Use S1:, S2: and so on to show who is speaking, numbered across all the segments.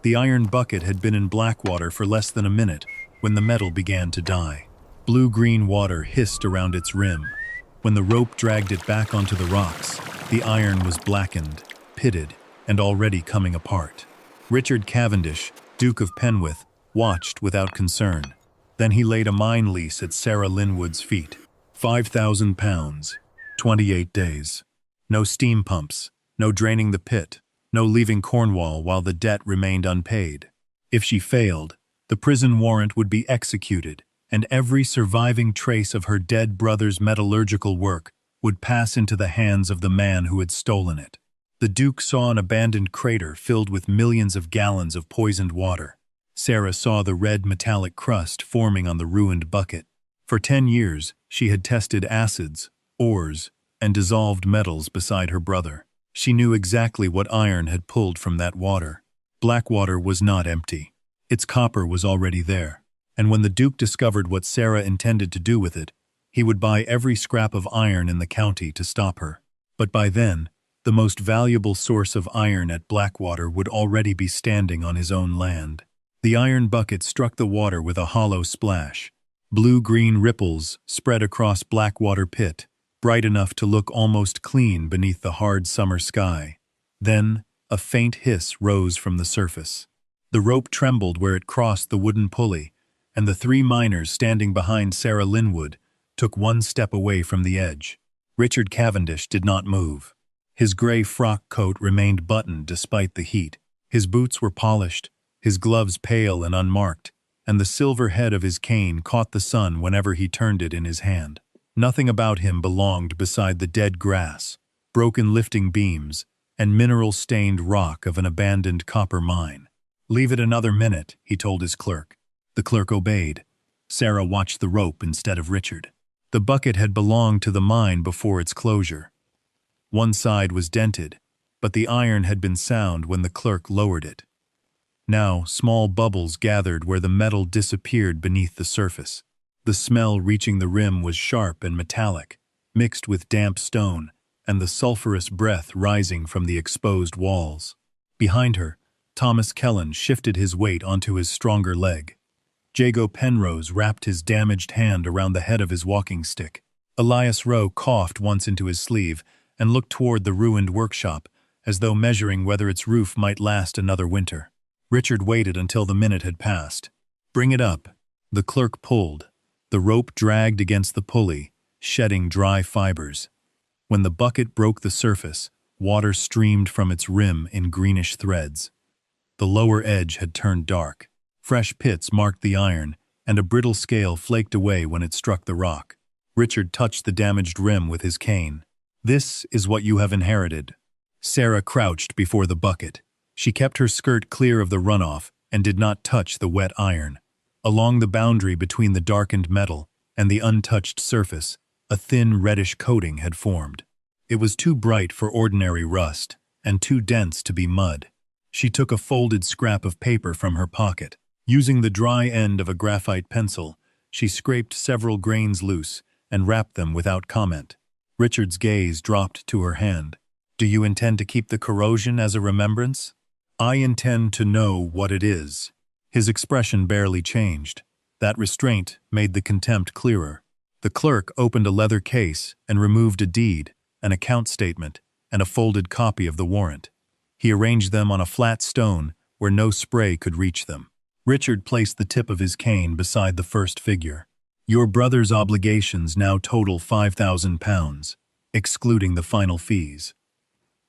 S1: The iron bucket had been in Blackwater for less than a minute when the metal began to die. Blue-green water hissed around its rim. When the rope dragged it back onto the rocks, the iron was blackened, pitted, and already coming apart. Richard Cavendish, Duke of Penwith, watched without concern. Then he laid a mine lease at Sarah Linwood's feet. £5,000, 28 days. No steam pumps, no draining the pit, no leaving Cornwall while the debt remained unpaid. If she failed, the prison warrant would be executed, and every surviving trace of her dead brother's metallurgical work would pass into the hands of the man who had stolen it. The Duke saw an abandoned crater filled with millions of gallons of poisoned water. Sarah saw the red metallic crust forming on the ruined bucket. For 10 years, she had tested acids, ores, and dissolved metals beside her brother. She knew exactly what iron had pulled from that water. Blackwater was not empty. Its copper was already there. And when the Duke discovered what Sarah intended to do with it, he would buy every scrap of iron in the county to stop her. But by then, the most valuable source of iron at Blackwater would already be standing on his own land. The iron bucket struck the water with a hollow splash. Blue-green ripples spread across Blackwater Pit, bright enough to look almost clean beneath the hard summer sky. Then, a faint hiss rose from the surface. The rope trembled where it crossed the wooden pulley, and the 3 miners standing behind Sarah Linwood took 1 step away from the edge. Richard Cavendish did not move. His gray frock coat remained buttoned despite the heat. His boots were polished, his gloves pale and unmarked, and the silver head of his cane caught the sun whenever he turned it in his hand. Nothing about him belonged beside the dead grass, broken lifting beams, and mineral-stained rock of an abandoned copper mine. "Leave it another minute," he told his clerk. The clerk obeyed. Sarah watched the rope instead of Richard. The bucket had belonged to the mine before its closure. One side was dented, but the iron had been sound when the clerk lowered it. Now, small bubbles gathered where the metal disappeared beneath the surface. The smell reaching the rim was sharp and metallic, mixed with damp stone, and the sulphurous breath rising from the exposed walls. Behind her, Thomas Kellen shifted his weight onto his stronger leg. Jago Penrose wrapped his damaged hand around the head of his walking stick. Elias Rowe coughed once into his sleeve and looked toward the ruined workshop, as though measuring whether its roof might last another winter. Richard waited until the minute had passed. "Bring it up." The clerk pulled. The rope dragged against the pulley, shedding dry fibers. When the bucket broke the surface, water streamed from its rim in greenish threads. The lower edge had turned dark. Fresh pits marked the iron, and a brittle scale flaked away when it struck the rock. Richard touched the damaged rim with his cane. "This is what you have inherited." Sarah crouched before the bucket. She kept her skirt clear of the runoff and did not touch the wet iron. Along the boundary between the darkened metal and the untouched surface, a thin reddish coating had formed. It was too bright for ordinary rust, and too dense to be mud. She took a folded scrap of paper from her pocket. Using the dry end of a graphite pencil, she scraped several grains loose and wrapped them without comment. Richard's gaze dropped to her hand. "Do you intend to keep the corrosion as a remembrance?" "I intend to know what it is." His expression barely changed. That restraint made the contempt clearer. The clerk opened a leather case and removed a deed, an account statement, and a folded copy of the warrant. He arranged them on a flat stone where no spray could reach them. Richard placed the tip of his cane beside the first figure. "Your brother's obligations now total £5,000, excluding the final fees.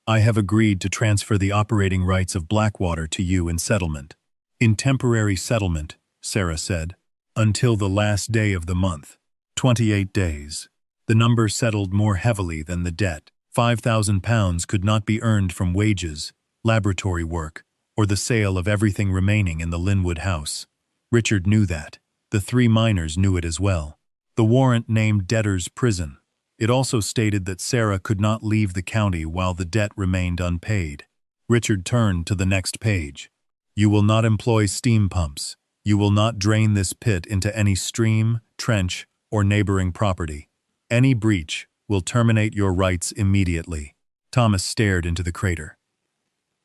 S1: I have agreed to transfer the operating rights of Blackwater to you in settlement." "In temporary settlement," Sarah said, "until the last day of the month." 28 days. The number settled more heavily than the debt. £5,000 could not be earned from wages, laboratory work, or the sale of everything remaining in the Linwood house. Richard knew that. The 3 miners knew it as well. The warrant named debtors' prison. It also stated that Sarah could not leave the county while the debt remained unpaid. Richard turned to the next page. "You will not employ steam pumps. You will not drain this pit into any stream, trench, or neighboring property. Any breach will terminate your rights immediately." Thomas stared into the crater.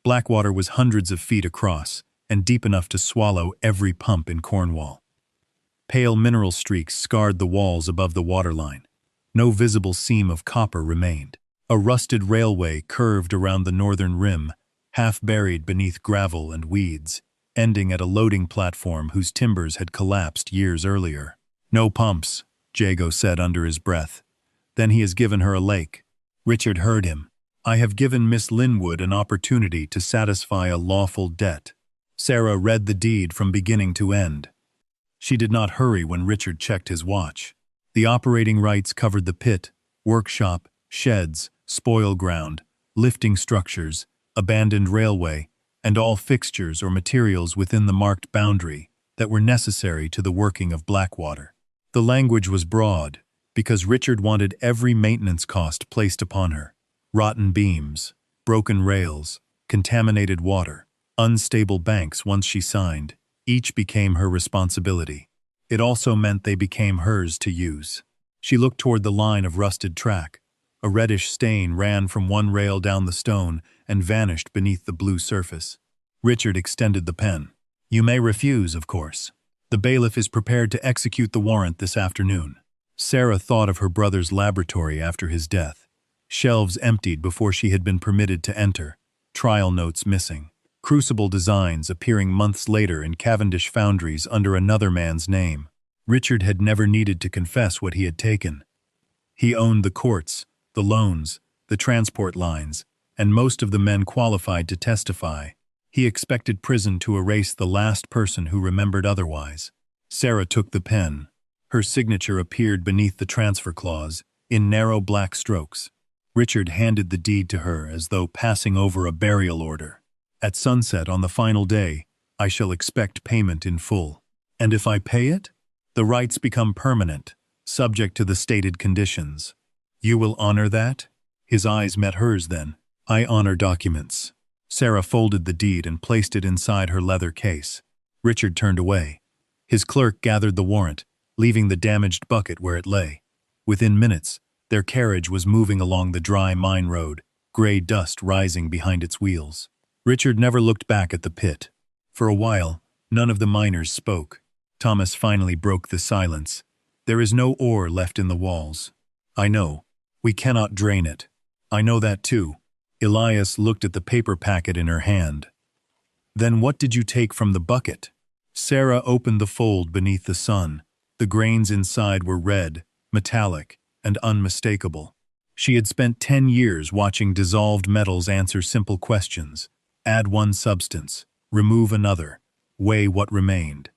S1: Blackwater was hundreds of feet across, and deep enough to swallow every pump in Cornwall. Pale mineral streaks scarred the walls above the waterline. No visible seam of copper remained. A rusted railway curved around the northern rim, half buried beneath gravel and weeds, ending at a loading platform whose timbers had collapsed years earlier. "No pumps," Jago said under his breath. "Then he has given her a lake." Richard heard him. "I have given Miss Linwood an opportunity to satisfy a lawful debt." Sarah read the deed from beginning to end. She did not hurry when Richard checked his watch. The operating rights covered the pit, workshop, sheds, spoil ground, lifting structures, abandoned railway, and all fixtures or materials within the marked boundary that were necessary to the working of Blackwater. The language was broad, because Richard wanted every maintenance cost placed upon her. Rotten beams, broken rails, contaminated water, unstable banks once she signed, each became her responsibility. It also meant they became hers to use. She looked toward the line of rusted track. A reddish stain ran from one rail down the stone and vanished beneath the blue surface. Richard extended the pen. "You may refuse, of course. The bailiff is prepared to execute the warrant this afternoon." Sarah thought of her brother's laboratory after his death. Shelves emptied before she had been permitted to enter. Trial notes missing. Crucible designs appearing months later in Cavendish foundries under another man's name. Richard had never needed to confess what he had taken. He owned the courts, the loans, the transport lines, and most of the men qualified to testify. He expected prison to erase the last person who remembered otherwise. Sarah took the pen. Her signature appeared beneath the transfer clause, in narrow black strokes. Richard handed the deed to her as though passing over a burial order. "At sunset on the final day, I shall expect payment in full. And if I pay it, the rights become permanent, subject to the stated conditions. You will honor that?" His eyes met hers then. "I honor documents." Sarah folded the deed and placed it inside her leather case. Richard turned away. His clerk gathered the warrant, leaving the damaged bucket where it lay. Within minutes, their carriage was moving along the dry mine road, gray dust rising behind its wheels. Richard never looked back at the pit. For a while, none of the miners spoke. Thomas finally broke the silence. "There is no ore left in the walls." "I know. We cannot drain it." "I know that too." Elias looked at the paper packet in her hand. "Then what did you take from the bucket?" Sarah opened the fold beneath the sun. The grains inside were red, metallic, and unmistakable. She had spent 10 years watching dissolved metals answer simple questions. Add one substance, remove another, weigh what remained.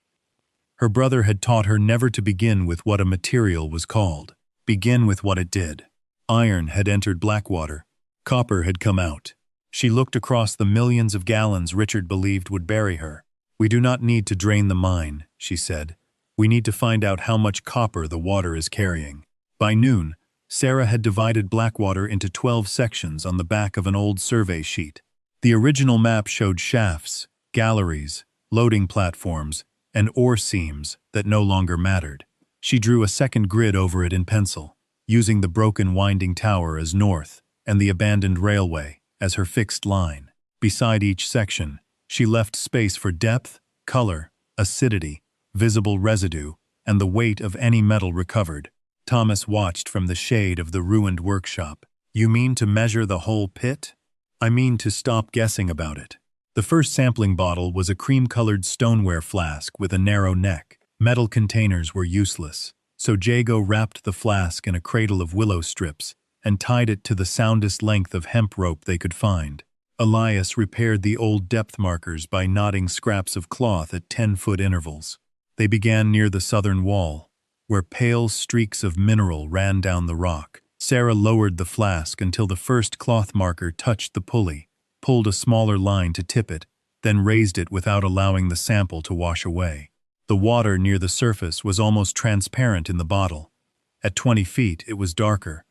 S1: Her brother had taught her never to begin with what a material was called. Begin with what it did. Iron had entered Blackwater. Copper had come out. She looked across the millions of gallons Richard believed would bury her. "We do not need to drain the mine," she said. "We need to find out how much copper the water is carrying." By noon, Sarah had divided Blackwater into 12 sections on the back of an old survey sheet. The original map showed shafts, galleries, loading platforms, and ore seams that no longer mattered. She drew a second grid over it in pencil, using the broken winding tower as north and the abandoned railway as her fixed line. Beside each section, she left space for depth, color, acidity, visible residue, and the weight of any metal recovered. Thomas watched from the shade of the ruined workshop. "You mean to measure the whole pit?" "I mean to stop guessing about it." The first sampling bottle was a cream-colored stoneware flask with a narrow neck. Metal containers were useless, so Jago wrapped the flask in a cradle of willow strips and tied it to the soundest length of hemp rope they could find. Elias repaired the old depth markers by knotting scraps of cloth at 10-foot intervals. They began near the southern wall, where pale streaks of mineral ran down the rock. Sarah lowered the flask until the first cloth marker touched the pulley, pulled a smaller line to tip it, then raised it without allowing the sample to wash away. The water near the surface was almost transparent in the bottle. At 20 feet, it was darker.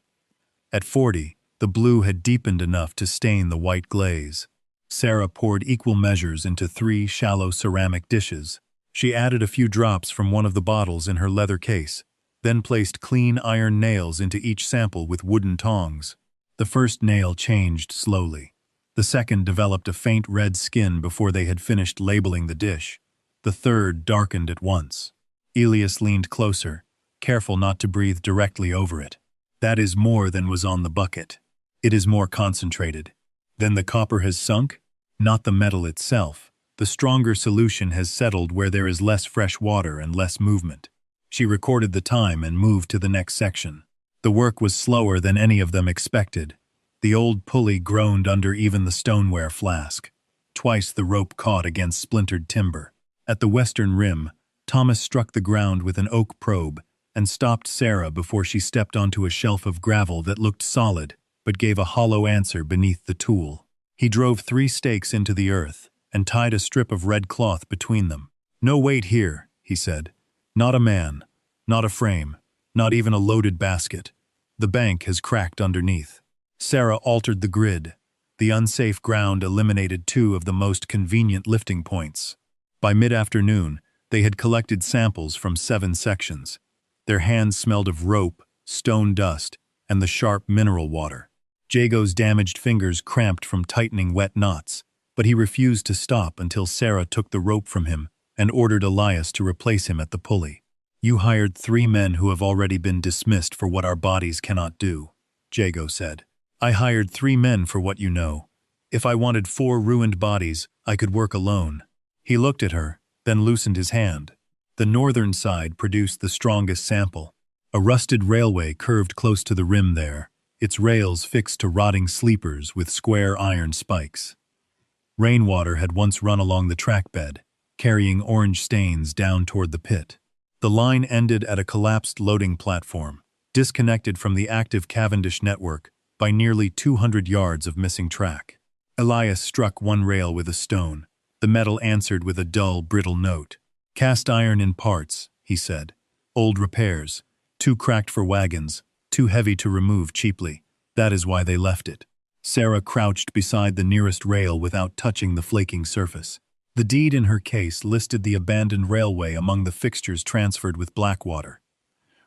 S1: At 40, the blue had deepened enough to stain the white glaze. Sarah poured equal measures into 3 shallow ceramic dishes. She added a few drops from one of the bottles in her leather case, then placed clean iron nails into each sample with wooden tongs. The first nail changed slowly. The second developed a faint red skin before they had finished labeling the dish. The third darkened at once. Elias leaned closer, careful not to breathe directly over it. That is more than was on the bucket. It is more concentrated. Then the copper has sunk? Not the metal itself. The stronger solution has settled where there is less fresh water and less movement. She recorded the time and moved to the next section. The work was slower than any of them expected. The old pulley groaned under even the stoneware flask. Twice the rope caught against splintered timber. At the western rim, Thomas struck the ground with an oak probe and stopped Sarah before she stepped onto a shelf of gravel that looked solid but gave a hollow answer beneath the tool. He drove 3 stakes into the earth and tied a strip of red cloth between them. "No weight here," he said. "Not a man, not a frame, not even a loaded basket. The bank has cracked underneath." Sarah altered the grid. The unsafe ground eliminated 2 of the most convenient lifting points. By mid-afternoon, they had collected samples from 7 sections. Their hands smelled of rope, stone dust, and the sharp mineral water. Jago's damaged fingers cramped from tightening wet knots, but he refused to stop until Sarah took the rope from him and ordered Elias to replace him at the pulley. "You hired 3 men who have already been dismissed for what our bodies cannot do," Jago said. "I hired 3 men for what you know. If I wanted 4 ruined bodies, I could work alone." He looked at her, then loosened his hand. The northern side produced the strongest sample. A rusted railway curved close to the rim there, its rails fixed to rotting sleepers with square iron spikes. Rainwater had once run along the track bed, carrying orange stains down toward the pit. The line ended at a collapsed loading platform, disconnected from the active Cavendish network by nearly 200 yards of missing track. Elias struck one rail with a stone. The metal answered with a dull, brittle note. "Cast iron in parts," he said. "Old repairs. Too cracked for wagons, too heavy to remove cheaply. That is why they left it." Sarah crouched beside the nearest rail without touching the flaking surface. The deed in her case listed the abandoned railway among the fixtures transferred with Blackwater.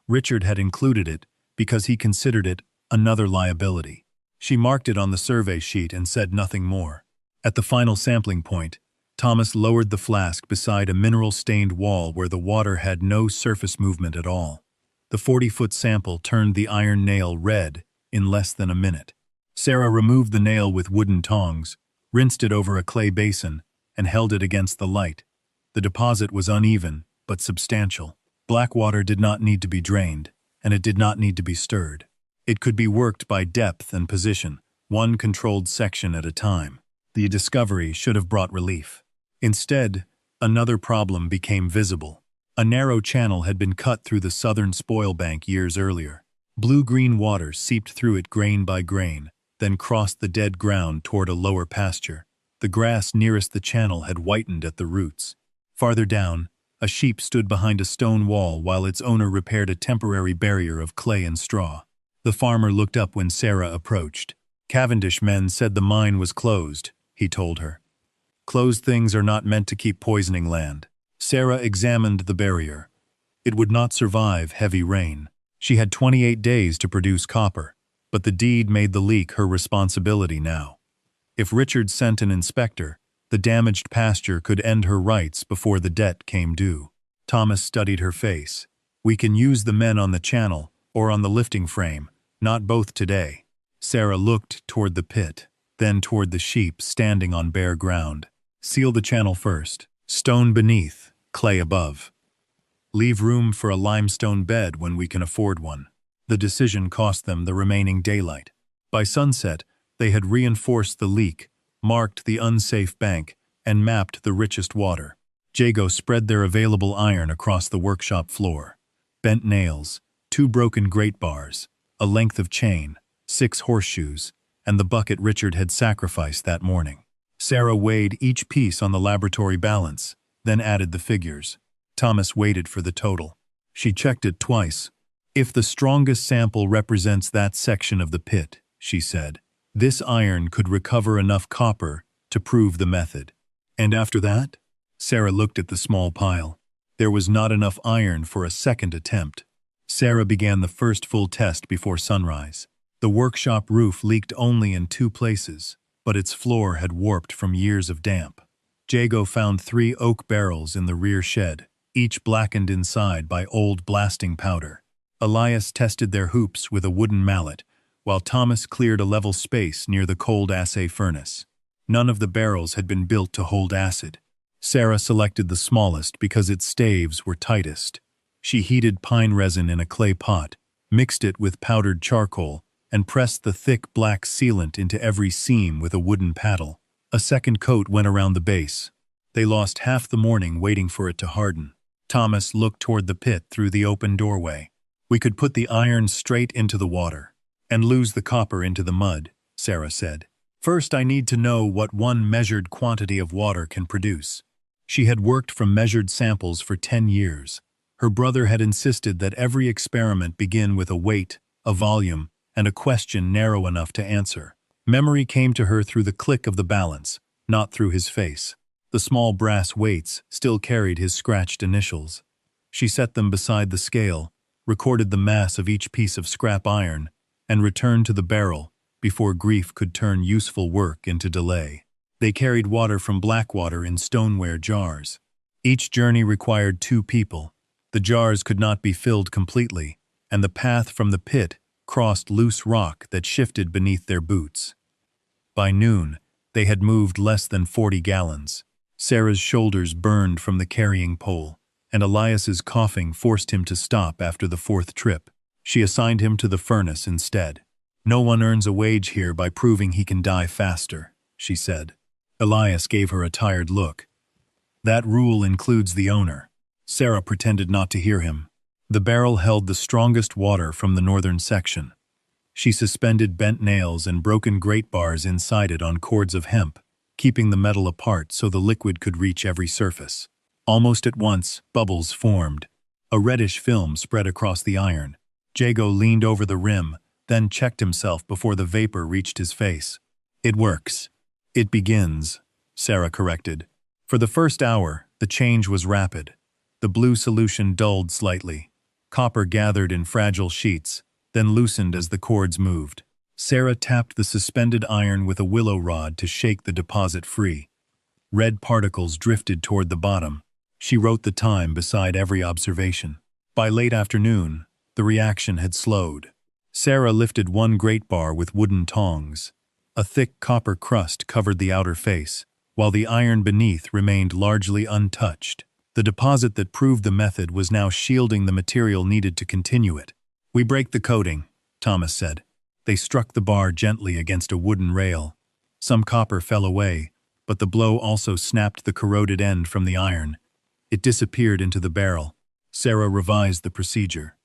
S1: Richard had included it because he considered it another liability. She marked it on the survey sheet and said nothing more. At the final sampling point, Thomas lowered the flask beside a mineral-stained wall where the water had no surface movement at all. The 40-foot sample turned the iron nail red in less than a minute. Sarah removed the nail with wooden tongs, rinsed it over a clay basin, and held it against the light. The deposit was uneven, but substantial. Blackwater did not need to be drained, and it did not need to be stirred. It could be worked by depth and position, one controlled section at a time. The discovery should have brought relief. Instead, another problem became visible. A narrow channel had been cut through the southern spoil bank years earlier. Blue-green water seeped through it grain by grain, then crossed the dead ground toward a lower pasture. The grass nearest the channel had whitened at the roots. Farther down, a sheep stood behind a stone wall while its owner repaired a temporary barrier of clay and straw. The farmer looked up when Sarah approached. "Cavendish men said the mine was closed," he told her. "Closed things are not meant to keep poisoning land." Sarah examined the barrier. It would not survive heavy rain. She had 28 days to produce copper, but the deed made the leak her responsibility now. If Richard sent an inspector, the damaged pasture could end her rights before the debt came due. Thomas studied her face. "We can use the men on the channel or on the lifting frame, not both today." Sarah looked toward the pit, then toward the sheep standing on bare ground. "Seal the channel first. Stone beneath, clay above. Leave room for a limestone bed when we can afford one." The decision cost them the remaining daylight. By sunset, they had reinforced the leak, marked the unsafe bank, and mapped the richest water. Jago spread their available iron across the workshop floor. Bent nails, 2 broken grate bars, a length of chain, 6 horseshoes, and the bucket Richard had sacrificed that morning. Sarah weighed each piece on the laboratory balance, then added the figures. Thomas waited for the total. She checked it twice. "If the strongest sample represents that section of the pit," she said, "this iron could recover enough copper to prove the method." "And after that?" Sarah looked at the small pile. There was not enough iron for a second attempt. Sarah began the first full test before sunrise. The workshop roof leaked only in 2 places. but its floor had warped from years of damp. Jago found 3 oak barrels in the rear shed, each blackened inside by old blasting powder. Elias tested their hoops with a wooden mallet, while Thomas cleared a level space near the cold assay furnace. None of the barrels had been built to hold acid. Sarah selected the smallest because its staves were tightest. She heated pine resin in a clay pot, mixed it with powdered charcoal, and pressed the thick black sealant into every seam with a wooden paddle. A second coat went around the base. They lost half the morning waiting for it to harden. Thomas looked toward the pit through the open doorway. "We could put the iron straight into the water and lose the copper into the mud," Sarah said. "First, I need to know what one measured quantity of water can produce." She had worked from measured samples for 10 years. Her brother had insisted that every experiment begin with a weight, a volume, and a question narrow enough to answer. Memory came to her through the click of the balance, not through his face. The small brass weights still carried his scratched initials. She set them beside the scale, recorded the mass of each piece of scrap iron, and returned to the barrel before grief could turn useful work into delay. They carried water from Blackwater in stoneware jars. Each journey required 2 people. The jars could not be filled completely, and the path from the pit crossed loose rock that shifted beneath their boots. By noon, they had moved less than 40 gallons. Sarah's shoulders burned from the carrying pole, and Elias's coughing forced him to stop after the 4th trip. She assigned him to the furnace instead. "No one earns a wage here by proving he can die faster," she said. Elias gave her a tired look. "That rule includes the owner." Sarah pretended not to hear him. The barrel held the strongest water from the northern section. She suspended bent nails and broken grate bars inside it on cords of hemp, keeping the metal apart so the liquid could reach every surface. Almost at once, bubbles formed. A reddish film spread across the iron. Jago leaned over the rim, then checked himself before the vapor reached his face. "It works." "It begins," Sarah corrected. For the first hour, the change was rapid. The blue solution dulled slightly. Copper gathered in fragile sheets, then loosened as the cords moved. Sarah tapped the suspended iron with a willow rod to shake the deposit free. Red particles drifted toward the bottom. She wrote the time beside every observation. By late afternoon, the reaction had slowed. Sarah lifted one grate bar with wooden tongs. A thick copper crust covered the outer face, while the iron beneath remained largely untouched. The deposit that proved the method was now shielding the material needed to continue it. "We break the coating," Thomas said. They struck the bar gently against a wooden rail. Some copper fell away, but the blow also snapped the corroded end from the iron. It disappeared into the barrel. Sarah revised the procedure.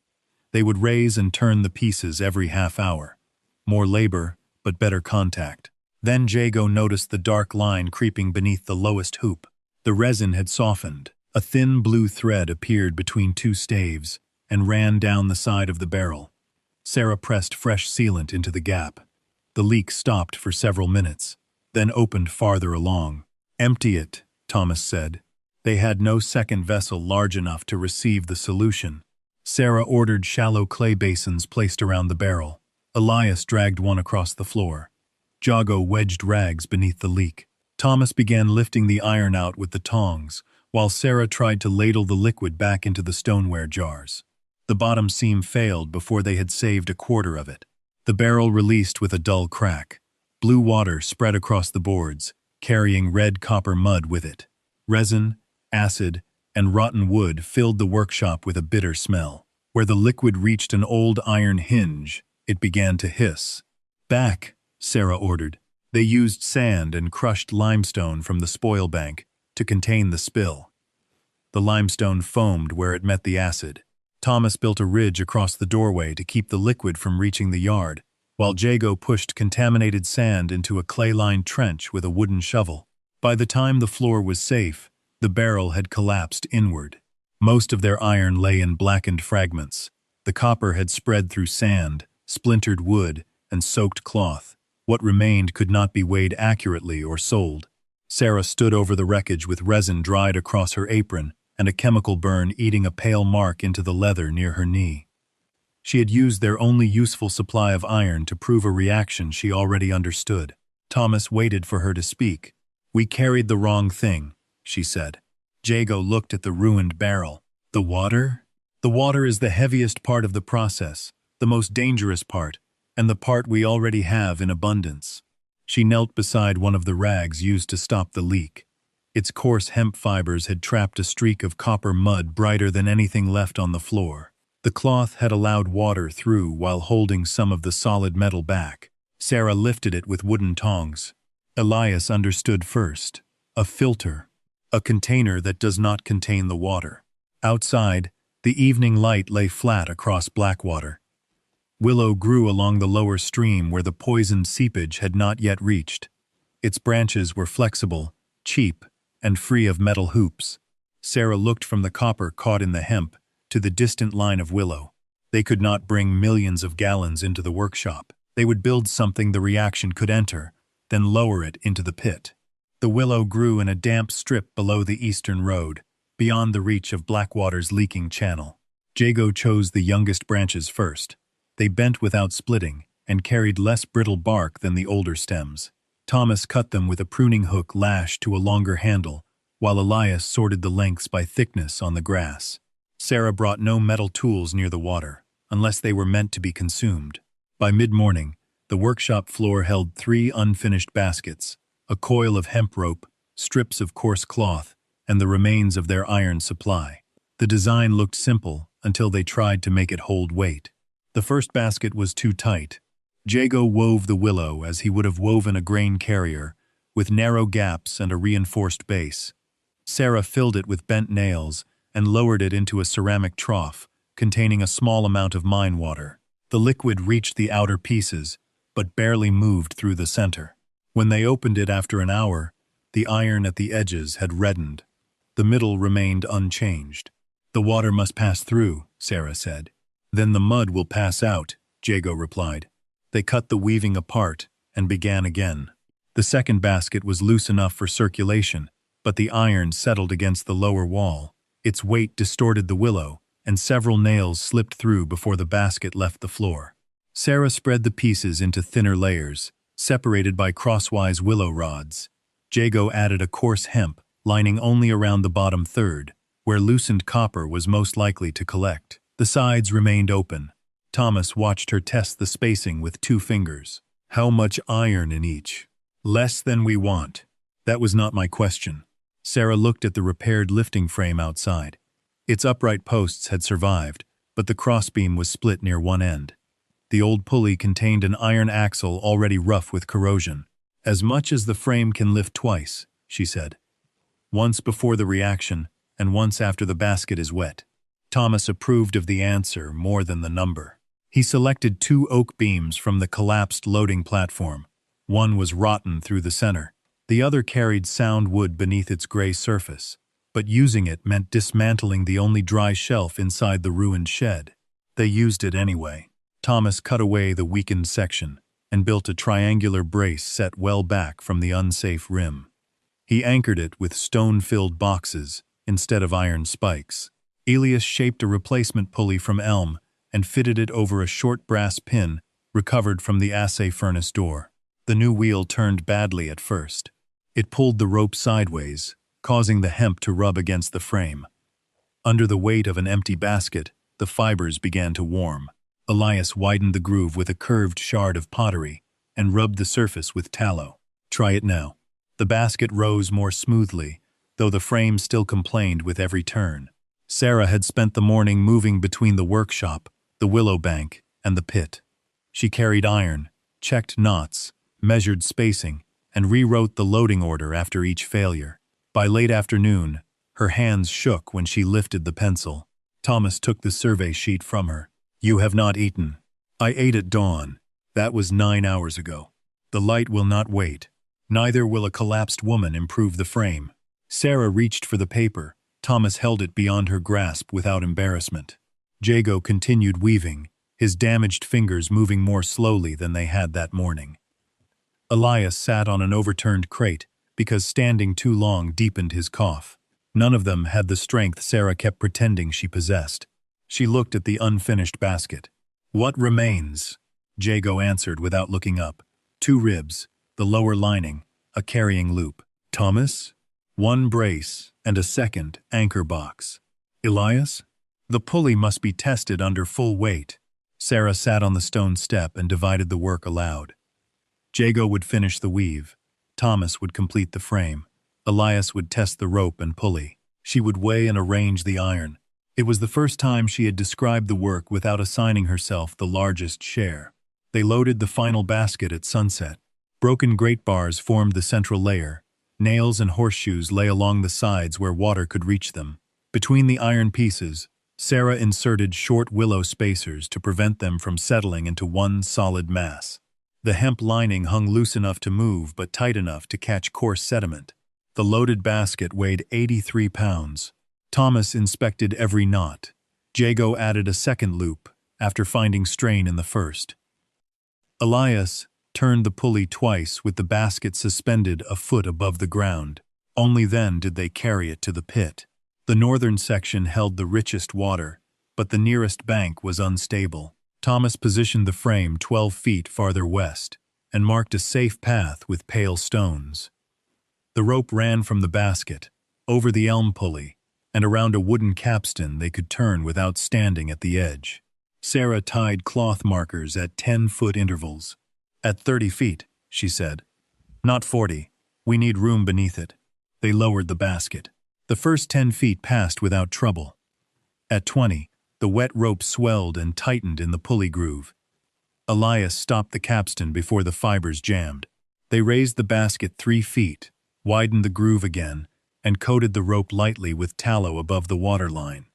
S1: They would raise and turn the pieces every half hour. More labor, but better contact. Then Jago noticed the dark line creeping beneath the lowest hoop. The resin had softened. A thin blue thread appeared between 2 staves and ran down the side of the barrel. Sarah pressed fresh sealant into the gap. The leak stopped for several minutes, then opened farther along. "Empty it," Thomas said. They had no second vessel large enough to receive the solution. Sarah ordered shallow clay basins placed around the barrel. Elias dragged one across the floor. Jago wedged rags beneath the leak. Thomas began lifting the iron out with the tongs, while Sarah tried to ladle the liquid back into the stoneware jars. The bottom seam failed before they had saved a quarter of it. The barrel released with a dull crack. Blue water spread across the boards, carrying red copper mud with it. Resin, acid, and rotten wood filled the workshop with a bitter smell. Where the liquid reached an old iron hinge, it began to hiss. "Back," Sarah ordered. They used sand and crushed limestone from the spoil bank to contain the spill. The limestone foamed where it met the acid. Thomas built a ridge across the doorway to keep the liquid from reaching the yard, while Jago pushed contaminated sand into a clay-lined trench with a wooden shovel. By the time the floor was safe, the barrel had collapsed inward. Most of their iron lay in blackened fragments. The copper had spread through sand, splintered wood, and soaked cloth. What remained could not be weighed accurately or sold. Sarah stood over the wreckage with resin dried across her apron and a chemical burn eating a pale mark into the leather near her knee. She had used their only useful supply of iron to prove a reaction she already understood. Thomas waited for her to speak. "We carried the wrong thing," she said. Jago looked at the ruined barrel. "The water?" "The water is the heaviest part of the process, the most dangerous part, and the part we already have in abundance." She knelt beside one of the rags used to stop the leak. Its coarse hemp fibers had trapped a streak of copper mud brighter than anything left on the floor. The cloth had allowed water through while holding some of the solid metal back. Sarah lifted it with wooden tongs. Elias understood first. A filter. A container that does not contain the water. Outside, the evening light lay flat across Blackwater. Willow grew along the lower stream where the poisoned seepage had not yet reached. Its branches were flexible, cheap, and free of metal hoops. Sarah looked from the copper caught in the hemp to the distant line of willow. They could not bring millions of gallons into the workshop. They would build something the reaction could enter, then lower it into the pit. The willow grew in a damp strip below the eastern road, beyond the reach of Blackwater's leaking channel. Jago chose the youngest branches first. They bent without splitting and carried less brittle bark than the older stems. Thomas cut them with a pruning hook lashed to a longer handle, while Elias sorted the lengths by thickness on the grass. Sarah brought no metal tools near the water, unless they were meant to be consumed. By mid-morning, the workshop floor held 3 unfinished baskets, a coil of hemp rope, strips of coarse cloth, and the remains of their iron supply. The design looked simple until they tried to make it hold weight. The first basket was too tight. Jago wove the willow as he would have woven a grain carrier, with narrow gaps and a reinforced base. Sarah filled it with bent nails and lowered it into a ceramic trough containing a small amount of mine water. The liquid reached the outer pieces, but barely moved through the center. When they opened it after an hour, the iron at the edges had reddened. The middle remained unchanged. "The water must pass through," Sarah said. "Then the mud will pass out," Jago replied. They cut the weaving apart and began again. The second basket was loose enough for circulation, but the iron settled against the lower wall. Its weight distorted the willow, and several nails slipped through before the basket left the floor. Sarah spread the pieces into thinner layers, separated by crosswise willow rods. Jago added a coarse hemp, lining only around the bottom third, where loosened copper was most likely to collect. The sides remained open. Thomas watched her test the spacing with 2 fingers. "How much iron in each?" "Less than we want." "That was not my question." Sarah looked at the repaired lifting frame outside. Its upright posts had survived, but the crossbeam was split near one end. The old pulley contained an iron axle already rough with corrosion. "As much as the frame can lift twice," she said. "Once before the reaction, and once after the basket is wet." Thomas approved of the answer more than the number. He selected 2 oak beams from the collapsed loading platform. One was rotten through the center. The other carried sound wood beneath its gray surface, but using it meant dismantling the only dry shelf inside the ruined shed. They used it anyway. Thomas cut away the weakened section and built a triangular brace set well back from the unsafe rim. He anchored it with stone-filled boxes instead of iron spikes. Elias shaped a replacement pulley from elm and fitted it over a short brass pin recovered from the assay furnace door. The new wheel turned badly at first. It pulled the rope sideways, causing the hemp to rub against the frame. Under the weight of an empty basket, the fibers began to warm. Elias widened the groove with a curved shard of pottery and rubbed the surface with tallow. "Try it now." The basket rose more smoothly, though the frame still complained with every turn. Sarah had spent the morning moving between the workshop, the willow bank, and the pit. She carried iron, checked knots, measured spacing, and rewrote the loading order after each failure. By late afternoon, her hands shook when she lifted the pencil. Thomas took the survey sheet from her. "You have not eaten." "I ate at dawn. That was 9 hours ago." "The light will not wait. Neither will a collapsed woman improve the frame." Sarah reached for the paper. Thomas held it beyond her grasp without embarrassment. Jago continued weaving, his damaged fingers moving more slowly than they had that morning. Elias sat on an overturned crate because standing too long deepened his cough. None of them had the strength Sarah kept pretending she possessed. She looked at the unfinished basket. "What remains?" Jago answered without looking up. 2 ribs, the lower lining, a carrying loop. Thomas? One brace and a second anchor box. Elias? The pulley must be tested under full weight. Sarah sat on the stone step and divided the work aloud. Jago would finish the weave. Thomas would complete the frame. Elias would test the rope and pulley. She would weigh and arrange the iron. It was the first time she had described the work without assigning herself the largest share. They loaded the final basket at sunset. Broken grate bars formed the central layer. Nails and horseshoes lay along the sides where water could reach them. Between the iron pieces, Sarah inserted short willow spacers to prevent them from settling into one solid mass. The hemp lining hung loose enough to move but tight enough to catch coarse sediment. The loaded basket weighed 83 pounds. Thomas inspected every knot. Jago added a second loop after finding strain in the first. Elias turned the pulley twice with the basket suspended a foot above the ground. Only then did they carry it to the pit. The northern section held the richest water, but the nearest bank was unstable. Thomas positioned the frame 12 feet farther west and marked a safe path with pale stones. The rope ran from the basket, over the elm pulley, and around a wooden capstan they could turn without standing at the edge. Sarah tied cloth markers at 10-foot intervals. At 30 feet, she said. Not 40. We need room beneath it. They lowered the basket. The first 10 feet passed without trouble. At 20, the wet rope swelled and tightened in the pulley groove. Elias stopped the capstan before the fibers jammed. They raised the basket 3 feet, widened the groove again, and coated the rope lightly with tallow above the waterline.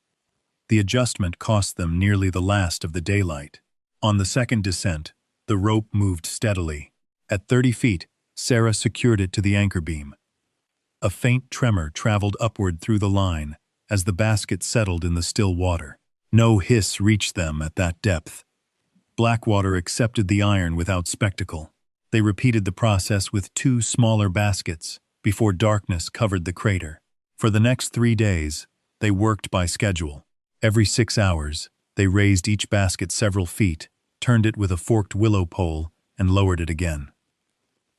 S1: The adjustment cost them nearly the last of the daylight. On the second descent, the rope moved steadily. At 30 feet, Sarah secured it to the anchor beam. A faint tremor traveled upward through the line as the basket settled in the still water. No hiss reached them at that depth. Blackwater accepted the iron without spectacle. They repeated the process with 2 smaller baskets before darkness covered the crater. For the next 3 days, they worked by schedule. Every 6 hours, they raised each basket several feet, turned it with a forked willow pole, and lowered it again.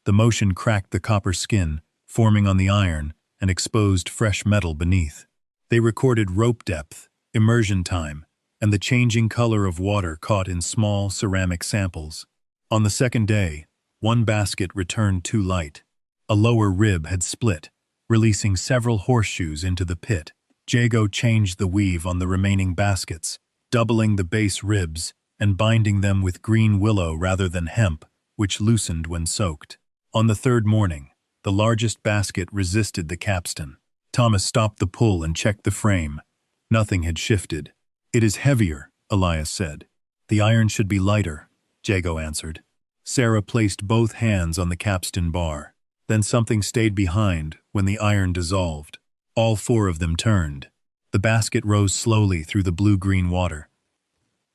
S1: The motion cracked the copper skin, forming on the iron, and exposed fresh metal beneath. They recorded rope depth, immersion time, and the changing color of water caught in small ceramic samples. On the second day, one basket returned too light. A lower rib had split, releasing several horseshoes into the pit. Jago changed the weave on the remaining baskets, doubling the base ribs and binding them with green willow rather than hemp, which loosened when soaked. On the third morning, the largest basket resisted the capstan. Thomas stopped the pull and checked the frame. Nothing had shifted. It is heavier, Elias said. The iron should be lighter, Jago answered. Sarah placed both hands on the capstan bar. Then something stayed behind when the iron dissolved. All 4 of them turned. The basket rose slowly through the blue-green water.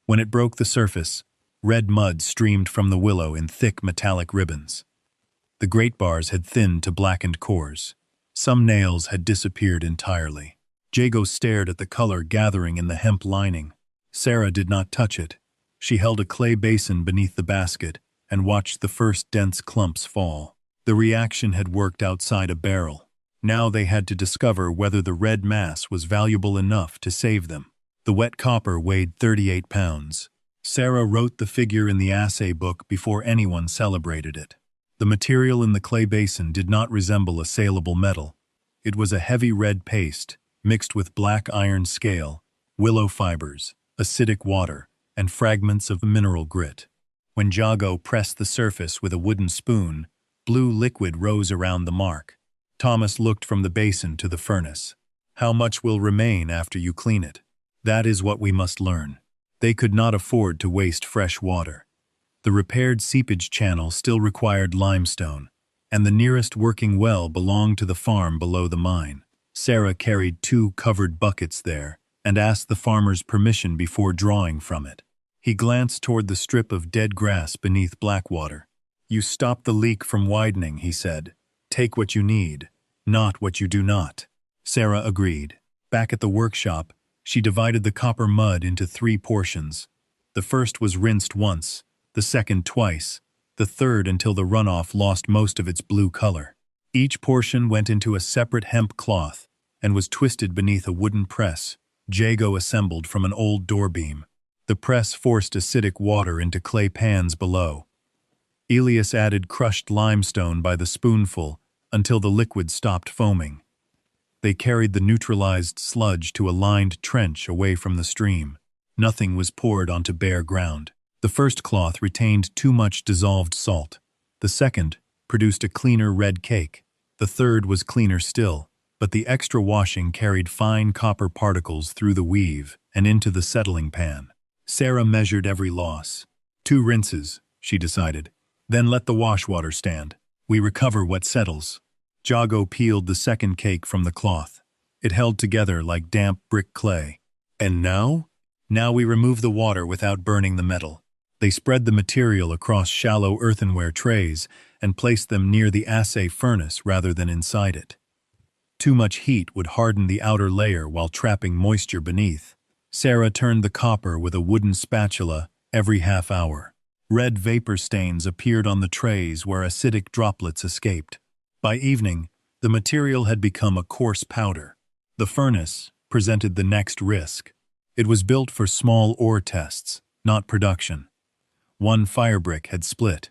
S1: When it broke the surface, red mud streamed from the willow in thick metallic ribbons. The grate bars had thinned to blackened cores. Some nails had disappeared entirely. Jago stared at the color gathering in the hemp lining. Sarah did not touch it. She held a clay basin beneath the basket and watched the first dense clumps fall. The reaction had worked outside a barrel. Now they had to discover whether the red mass was valuable enough to save them. The wet copper weighed 38 pounds. Sarah wrote the figure in the assay book before anyone celebrated it. The material in the clay basin did not resemble a saleable metal. It was a heavy red paste, mixed with black iron scale, willow fibers, acidic water, and fragments of mineral grit. When Jago pressed the surface with a wooden spoon, blue liquid rose around the mark. Thomas looked from the basin to the furnace. How much will remain after you clean it? That is what we must learn. They could not afford to waste fresh water. The repaired seepage channel still required limestone, and the nearest working well belonged to the farm below the mine. Sarah carried 2 covered buckets there and asked the farmer's permission before drawing from it. He glanced toward the strip of dead grass beneath Blackwater. You stop the leak from widening, he said. Take what you need, not what you do not. Sarah agreed. Back at the workshop, she divided the copper mud into 3 portions. The first was rinsed once, the second twice, the third until the runoff lost most of its blue color. Each portion went into a separate hemp cloth and was twisted beneath a wooden press Jago assembled from an old door beam. The press forced acidic water into clay pans below. Elias added crushed limestone by the spoonful until the liquid stopped foaming. They carried the neutralized sludge to a lined trench away from the stream. Nothing was poured onto bare ground. The first cloth retained too much dissolved salt. The second produced a cleaner red cake. The third was cleaner still, but the extra washing carried fine copper particles through the weave and into the settling pan. Sarah measured every loss. 2 rinses, she decided. Then let the wash water stand. We recover what settles. Jago peeled the second cake from the cloth. It held together like damp brick clay. And now? Now we remove the water without burning the metal. They spread the material across shallow earthenware trays and placed them near the assay furnace rather than inside it. Too much heat would harden the outer layer while trapping moisture beneath. Sarah turned the copper with a wooden spatula every half hour. Red vapor stains appeared on the trays where acidic droplets escaped. By evening, the material had become a coarse powder. The furnace presented the next risk. It was built for small ore tests, not production. One firebrick had split.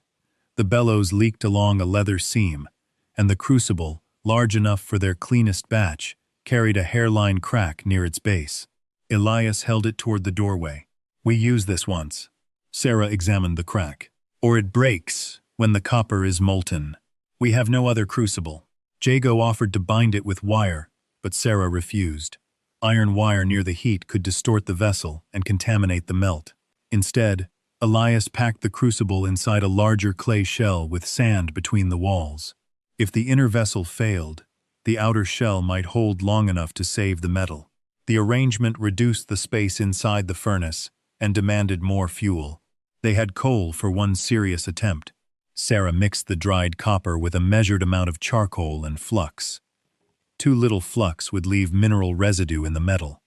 S1: The bellows leaked along a leather seam, and the crucible, large enough for their cleanest batch, carried a hairline crack near its base. Elias held it toward the doorway. We used this once. Sarah examined the crack. Or it breaks when the copper is molten. We have no other crucible. Jago offered to bind it with wire, but Sarah refused. Iron wire near the heat could distort the vessel and contaminate the melt. Instead, Elias packed the crucible inside a larger clay shell with sand between the walls. If the inner vessel failed, the outer shell might hold long enough to save the metal. The arrangement reduced the space inside the furnace and demanded more fuel. They had coal for one serious attempt. Sarah mixed the dried copper with a measured amount of charcoal and flux. Too little flux would leave mineral residue in the metal.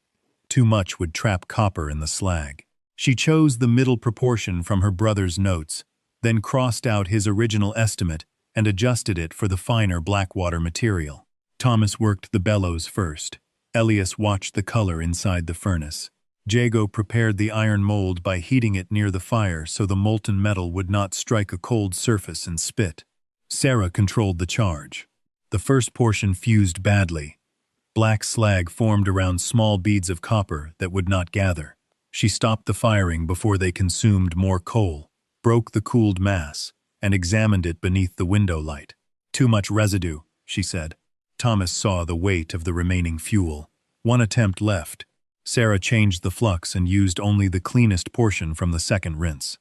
S1: Too much would trap copper in the slag. She chose the middle proportion from her brother's notes, then crossed out his original estimate and adjusted it for the finer Blackwater material. Thomas worked the bellows first. Elias watched the color inside the furnace. Jago prepared the iron mold by heating it near the fire so the molten metal would not strike a cold surface and spit. Sarah controlled the charge. The first portion fused badly. Black slag formed around small beads of copper that would not gather. She stopped the firing before they consumed more coal, broke the cooled mass, and examined it beneath the window light. Too much residue, she said. Thomas saw the weight of the remaining fuel. One attempt left. Sarah changed the flux and used only the cleanest portion from the second rinse.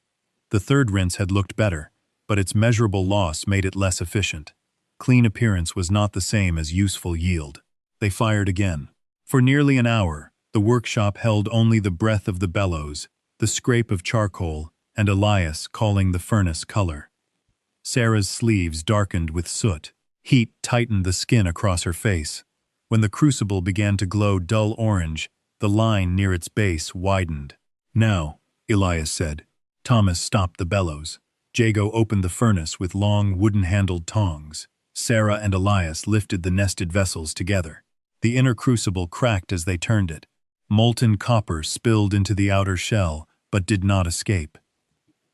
S1: The third rinse had looked better, but its measurable loss made it less efficient. Clean appearance was not the same as useful yield. They fired again. For nearly an hour, the workshop held only the breath of the bellows, the scrape of charcoal, and Elias calling the furnace color. Sarah's sleeves darkened with soot. Heat tightened the skin across her face. When the crucible began to glow dull orange, the line near its base widened. Now, Elias said. Thomas stopped the bellows. Jago opened the furnace with long wooden-handled tongs. Sarah and Elias lifted the nested vessels together. The inner crucible cracked as they turned it. Molten copper spilled into the outer shell, but did not escape.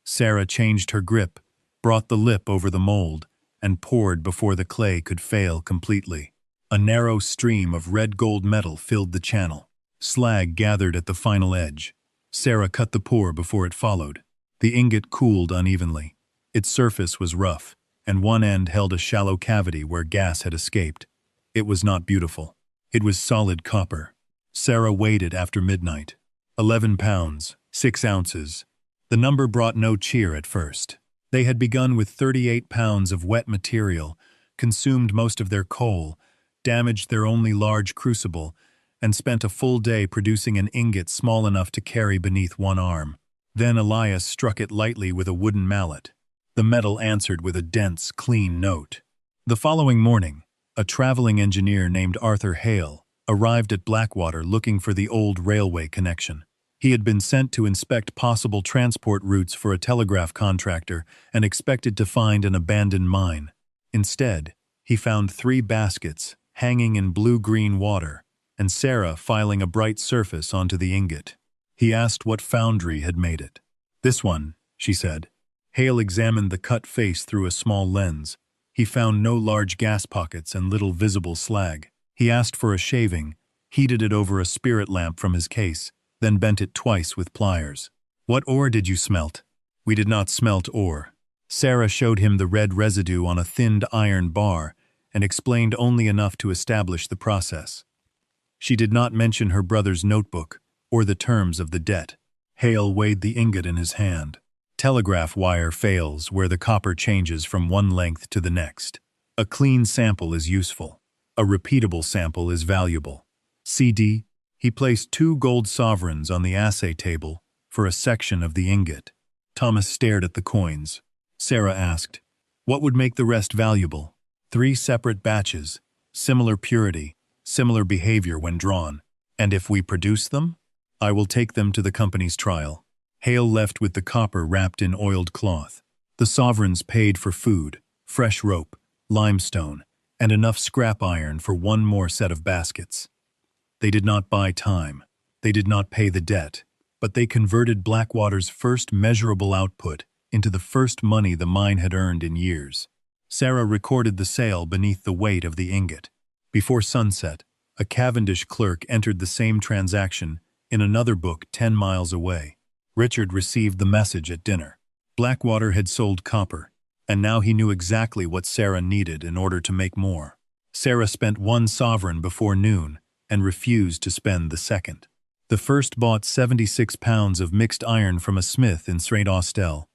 S1: Sarah changed her grip, brought the lip over the mold, and poured before the clay could fail completely. A narrow stream of red-gold metal filled the channel. Slag gathered at the final edge. Sarah cut the pour before it followed. The ingot cooled unevenly. Its surface was rough, and one end held a shallow cavity where gas had escaped. It was not beautiful. It was solid copper. Sarah weighed it after midnight. 11 pounds, 6 ounces. The number brought no cheer at first. They had begun with 38 pounds of wet material, consumed most of their coal, damaged their only large crucible, and spent a full day producing an ingot small enough to carry beneath one arm. Then Elias struck it lightly with a wooden mallet. The metal answered with a dense, clean note. The following morning, a traveling engineer named Arthur Hale arrived at Blackwater looking for the old railway connection. He had been sent to inspect possible transport routes for a telegraph contractor and expected to find an abandoned mine. Instead, he found 3 baskets hanging in blue-green water, and Sarah filing a bright surface onto the ingot. He asked what foundry had made it. "This one," she said. Hale examined the cut face through a small lens. He found no large gas pockets and little visible slag. He asked for a shaving, heated it over a spirit lamp from his case, then bent it twice with pliers. "What ore did you smelt?" "We did not smelt ore." Sarah showed him the red residue on a thinned iron bar and explained only enough to establish the process. She did not mention her brother's notebook or the terms of the debt. Hale weighed the ingot in his hand. Telegraph wire fails where the copper changes from one length to the next. A clean sample is useful. A repeatable sample is valuable. CD, he placed 2 gold sovereigns on the assay table for a section of the ingot. Thomas stared at the coins. Sarah asked, "What would make the rest valuable?" 3 separate batches, similar purity, similar behavior when drawn. "And if we produce them?" "I will take them to the company's trial." Hale left with the copper wrapped in oiled cloth. The sovereigns paid for food, fresh rope, limestone, and enough scrap iron for 1 more set of baskets. They did not buy time. They did not pay the debt, but they converted Blackwater's first measurable output into the first money the mine had earned in years. Sarah recorded the sale beneath the weight of the ingot. Before sunset, a Cavendish clerk entered the same transaction in another book 10 miles away. Richard received the message at dinner. Blackwater had sold copper, and now he knew exactly what Sarah needed in order to make more. Sarah spent 1 sovereign before noon and refused to spend the second. The first bought 76 pounds of mixed iron from a smith in St. Austell.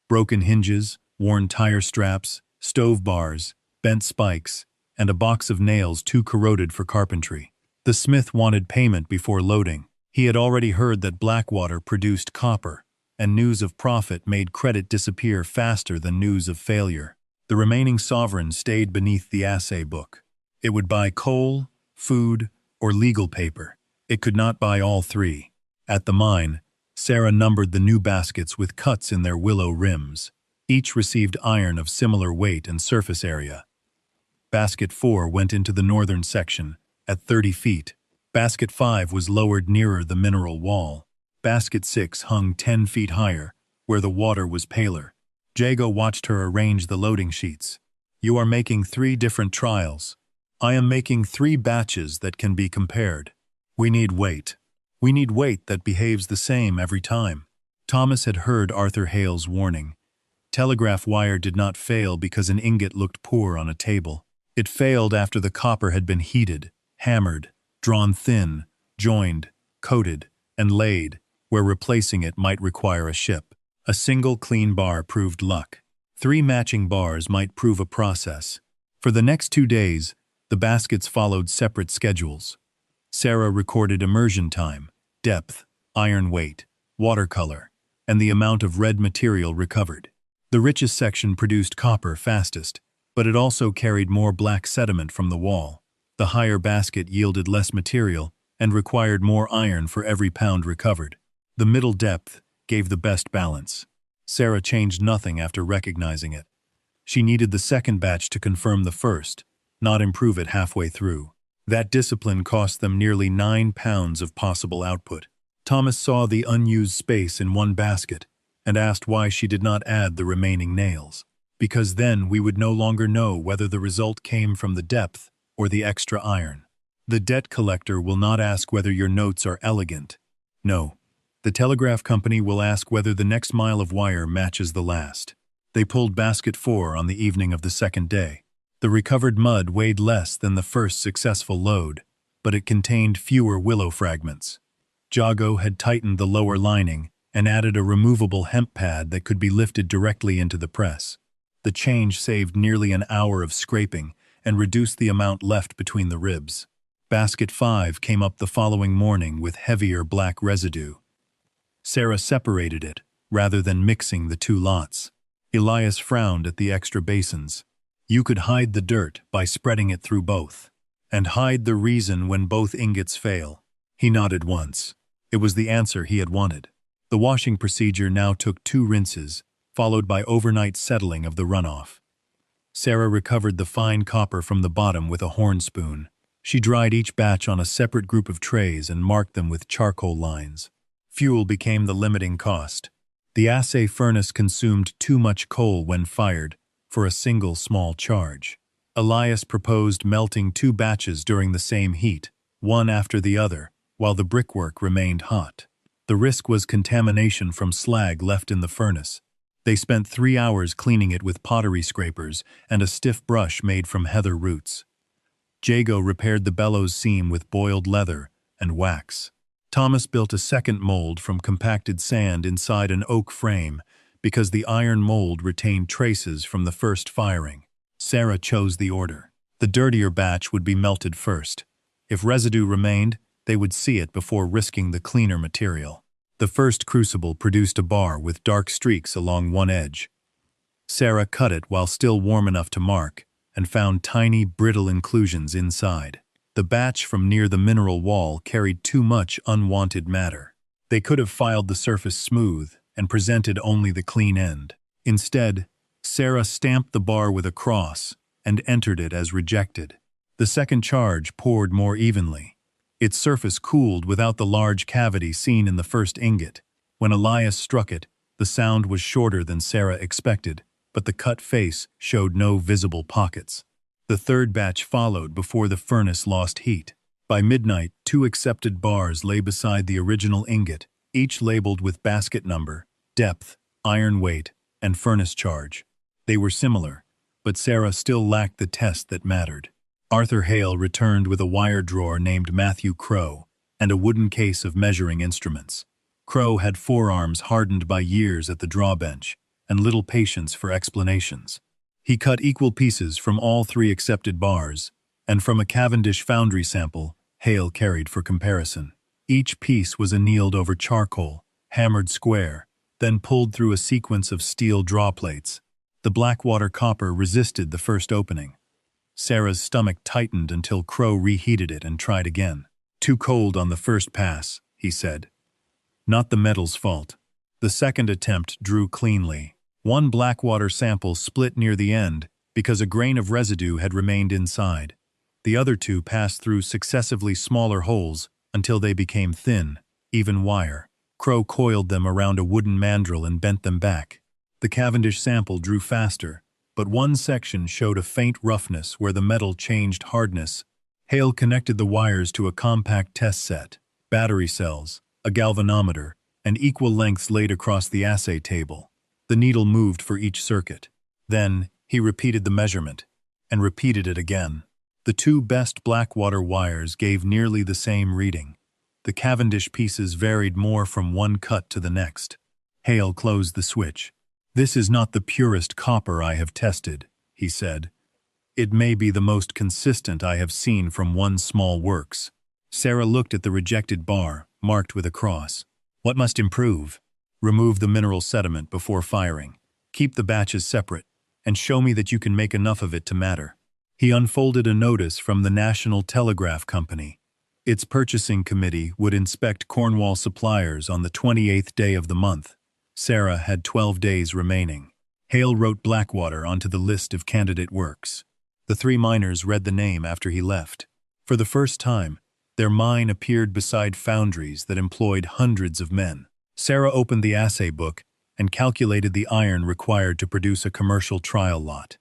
S1: Broken hinges, worn tire straps, stove bars, bent spikes, and a box of nails too corroded for carpentry. The smith wanted payment before loading. He had already heard that Blackwater produced copper, and news of profit made credit disappear faster than news of failure. The remaining sovereign stayed beneath the assay book. It would buy coal, food, or legal paper. It could not buy all 3. At the mine, Sarah numbered the new baskets with cuts in their willow rims. Each received iron of similar weight and surface area. Basket 4 went into the northern section, at 30 feet. Basket 5 was lowered nearer the mineral wall. Basket 6 hung 10 feet higher, where the water was paler. Jago watched her arrange the loading sheets. "You are making 3 different trials. I am making 3 batches that can be compared. We need weight. We need weight that behaves the same every time." Thomas had heard Arthur Hale's warning. Telegraph wire did not fail because an ingot looked poor on a table. It failed after the copper had been heated, hammered, drawn thin, joined, coated, and laid, where replacing it might require a ship. A single clean bar proved luck. 3 matching bars might prove a process. For the next 2 days, the baskets followed separate schedules. Sarah recorded immersion time, depth, iron weight, watercolor, and the amount of red material recovered. The richest section produced copper fastest, but it also carried more black sediment from the wall. The higher basket yielded less material and required more iron for every pound recovered. The middle depth gave the best balance. Sarah changed nothing after recognizing it. She needed the second batch to confirm the first, not improve it halfway through. That discipline cost them nearly 9 pounds of possible output. Thomas saw the unused space in one basket and asked why she did not add the remaining nails. "Because then we would no longer know whether the result came from the depth or the extra iron. The debt collector will not ask whether your notes are elegant. No, the telegraph company will ask whether the next mile of wire matches the last." They pulled basket 4 on the evening of the second day. The recovered mud weighed less than the first successful load, but it contained fewer willow fragments. Jago had tightened the lower lining and added a removable hemp pad that could be lifted directly into the press. The change saved nearly an hour of scraping and reduced the amount left between the ribs. Basket 5 came up the following morning with heavier black residue. Sarah separated it, rather than mixing the 2 lots. Elias frowned at the extra basins. "You could hide the dirt by spreading it through both, and hide the reason when both ingots fail." He nodded once. It was the answer he had wanted. The washing procedure now took 2 rinses, followed by overnight settling of the runoff. Sarah recovered the fine copper from the bottom with a horn spoon. She dried each batch on a separate group of trays and marked them with charcoal lines. Fuel became the limiting cost. The assay furnace consumed too much coal when fired for a single small charge. Elias proposed melting 2 batches during the same heat, one after the other, while the brickwork remained hot. The risk was contamination from slag left in the furnace. They spent 3 hours cleaning it with pottery scrapers and a stiff brush made from heather roots. Jago repaired the bellows seam with boiled leather and wax. Thomas built a second mold from compacted sand inside an oak frame because the iron mold retained traces from the first firing. Sarah chose the order. The dirtier batch would be melted first. If residue remained, they would see it before risking the cleaner material. The first crucible produced a bar with dark streaks along one edge. Sarah cut it while still warm enough to mark, and found tiny, brittle inclusions inside. The batch from near the mineral wall carried too much unwanted matter. They could have filed the surface smooth and presented only the clean end. Instead, Sarah stamped the bar with a cross and entered it as rejected. The second charge poured more evenly. Its surface cooled without the large cavity seen in the first ingot. When Elias struck it, the sound was shorter than Sarah expected, but the cut face showed no visible pockets. The third batch followed before the furnace lost heat. By midnight, 2 accepted bars lay beside the original ingot, each labeled with basket number, depth, iron weight, and furnace charge. They were similar, but Sarah still lacked the test that mattered. Arthur Hale returned with a wire drawer named Matthew Crow and a wooden case of measuring instruments. Crow had forearms hardened by years at the drawbench and little patience for explanations. He cut equal pieces from all 3 accepted bars, and from a Cavendish foundry sample, Hale carried for comparison. Each piece was annealed over charcoal, hammered square, then pulled through a sequence of steel draw plates. The Blackwater copper resisted the first opening. Sarah's stomach tightened until Crow reheated it and tried again. "Too cold on the first pass," he said. Not the metal's fault. The second attempt drew cleanly. One Blackwater sample split near the end because a grain of residue had remained inside. The other 2 passed through successively smaller holes until they became thin, even wire. Crow coiled them around a wooden mandrel and bent them back. The Cavendish sample drew faster, but one section showed a faint roughness where the metal changed hardness. Hale connected the wires to a compact test set, battery cells, a galvanometer, and equal lengths laid across the assay table. The needle moved for each circuit. Then, he repeated the measurement, and repeated it again. The 2 best Blackwater wires gave nearly the same reading. The Cavendish pieces varied more from one cut to the next. Hale closed the switch. "This is not the purest copper I have tested," he said. "It may be the most consistent I have seen from one small works." Sarah looked at the rejected bar, marked with a cross. "What must improve?" "Remove the mineral sediment before firing. Keep the batches separate, and show me that you can make enough of it to matter." He unfolded a notice from the National Telegraph Company. Its purchasing committee would inspect Cornwall suppliers on the 28th day of the month. Sarah had 12 days remaining. Hale wrote Blackwater onto the list of candidate works. The 3 miners read the name after he left. For the first time, their mine appeared beside foundries that employed hundreds of men. Sarah opened the assay book and calculated the iron required to produce a commercial trial lot.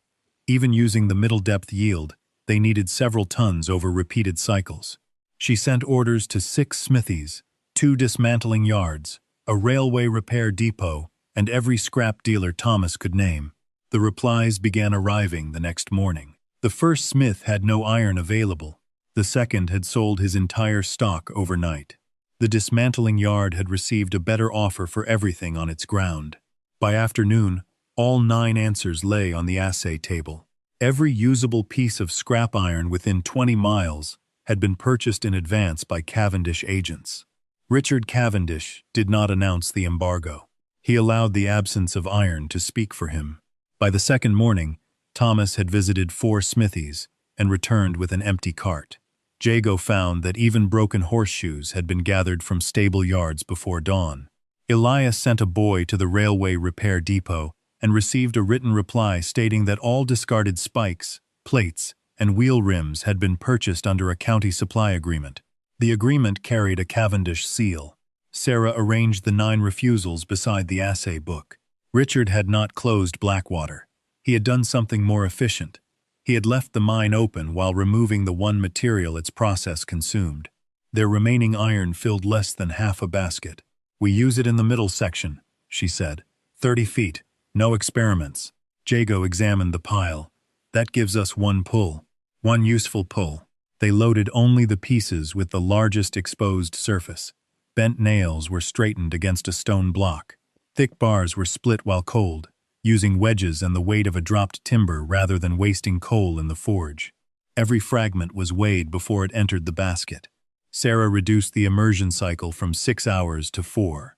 S1: Even using the middle depth yield, they needed several tons over repeated cycles. She sent orders to 6 smithies, 2 dismantling yards, a railway repair depot, and every scrap dealer Thomas could name. The replies began arriving the next morning. The first smith had no iron available. The second had sold his entire stock overnight. The dismantling yard had received a better offer for everything on its ground. By afternoon, all 9 answers lay on the assay table. Every usable piece of scrap iron within 20 miles had been purchased in advance by Cavendish agents. Richard Cavendish did not announce the embargo. He allowed the absence of iron to speak for him. By the second morning, Thomas had visited 4 smithies and returned with an empty cart. Jago found that even broken horseshoes had been gathered from stable yards before dawn. Elias sent a boy to the railway repair depot and received a written reply stating that all discarded spikes, plates, and wheel rims had been purchased under a county supply agreement. The agreement carried a Cavendish seal. Sarah arranged the 9 refusals beside the assay book. Richard had not closed Blackwater. He had done something more efficient. He had left the mine open while removing the one material its process consumed. Their remaining iron filled less than half a basket. "We use it in the middle section," she said. 30 feet. No experiments. Jago examined the pile. "That gives us one pull. One useful pull." They loaded only the pieces with the largest exposed surface. Bent nails were straightened against a stone block. Thick bars were split while cold, using wedges and the weight of a dropped timber rather than wasting coal in the forge. Every fragment was weighed before it entered the basket. Sarah reduced the immersion cycle from 6 hours to 4.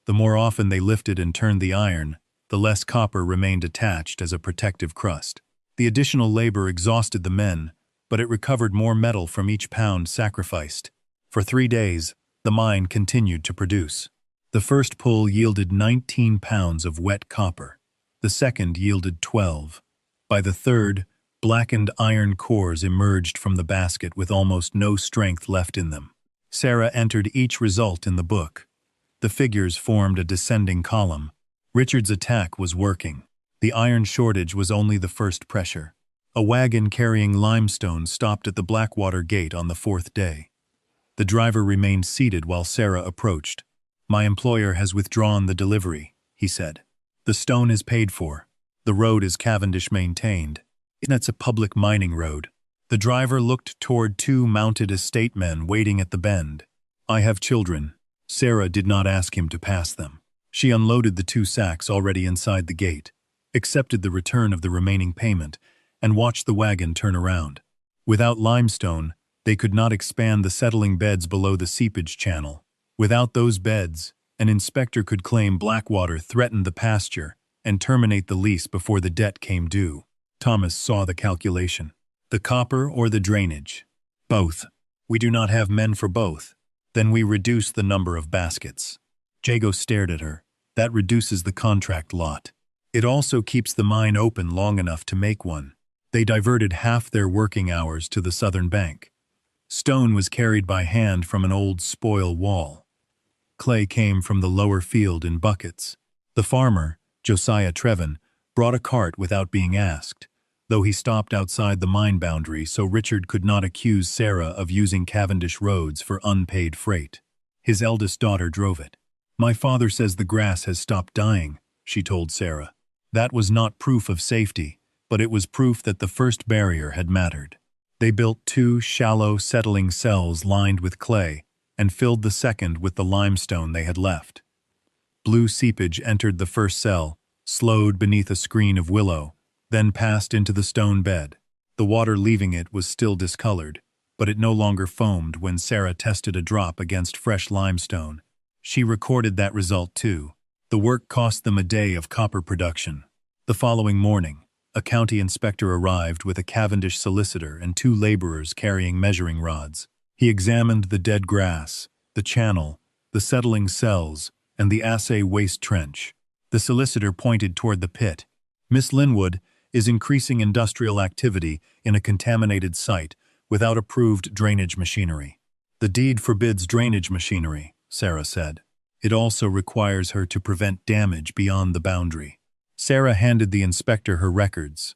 S1: The more often they lifted and turned the iron, the less copper remained attached as a protective crust. The additional labor exhausted the men, but it recovered more metal from each pound sacrificed. For 3 days, the mine continued to produce. The first pull yielded 19 pounds of wet copper. The second yielded 12. By the third, blackened iron cores emerged from the basket with almost no strength left in them. Sarah entered each result in the book. The figures formed a descending column. Richard's attack was working. The iron shortage was only the first pressure. A wagon carrying limestone stopped at the Blackwater gate on the 4th day. The driver remained seated while Sarah approached. "My employer has withdrawn the delivery," he said. "The stone is paid for. The road is Cavendish maintained. It's a public mining road." The driver looked toward 2 mounted estate men waiting at the bend. "I have children." Sarah did not ask him to pass them. She unloaded the 2 sacks already inside the gate, accepted the return of the remaining payment, and watched the wagon turn around. Without limestone, they could not expand the settling beds below the seepage channel. Without those beds, an inspector could claim Blackwater threatened the pasture and terminate the lease before the debt came due. Thomas saw the calculation. "The copper or the drainage?" "Both." "We do not have men for both." "Then we reduce the number of baskets." Jago stared at her. "That reduces the contract lot. It also keeps the mine open long enough to make one." They diverted half their working hours to the southern bank. Stone was carried by hand from an old spoil wall. Clay came from the lower field in buckets. The farmer, Josiah Trevin, brought a cart without being asked, though he stopped outside the mine boundary so Richard could not accuse Sarah of using Cavendish roads for unpaid freight. His eldest daughter drove it. "My father says the grass has stopped dying," she told Sarah. That was not proof of safety, but it was proof that the first barrier had mattered. They built 2 shallow settling cells lined with clay and filled the second with the limestone they had left. Blue seepage entered the first cell, slowed beneath a screen of willow, then passed into the stone bed. The water leaving it was still discolored, but it no longer foamed when Sarah tested a drop against fresh limestone. She recorded that result too. The work cost them a day of copper production. The following morning, a county inspector arrived with a Cavendish solicitor and 2 laborers carrying measuring rods. He examined the dead grass, the channel, the settling cells, and the assay waste trench. The solicitor pointed toward the pit. "Miss Linwood is increasing industrial activity in a contaminated site without approved drainage machinery." "The deed forbids drainage machinery," Sarah said. "It also requires her to prevent damage beyond the boundary." Sarah handed the inspector her records.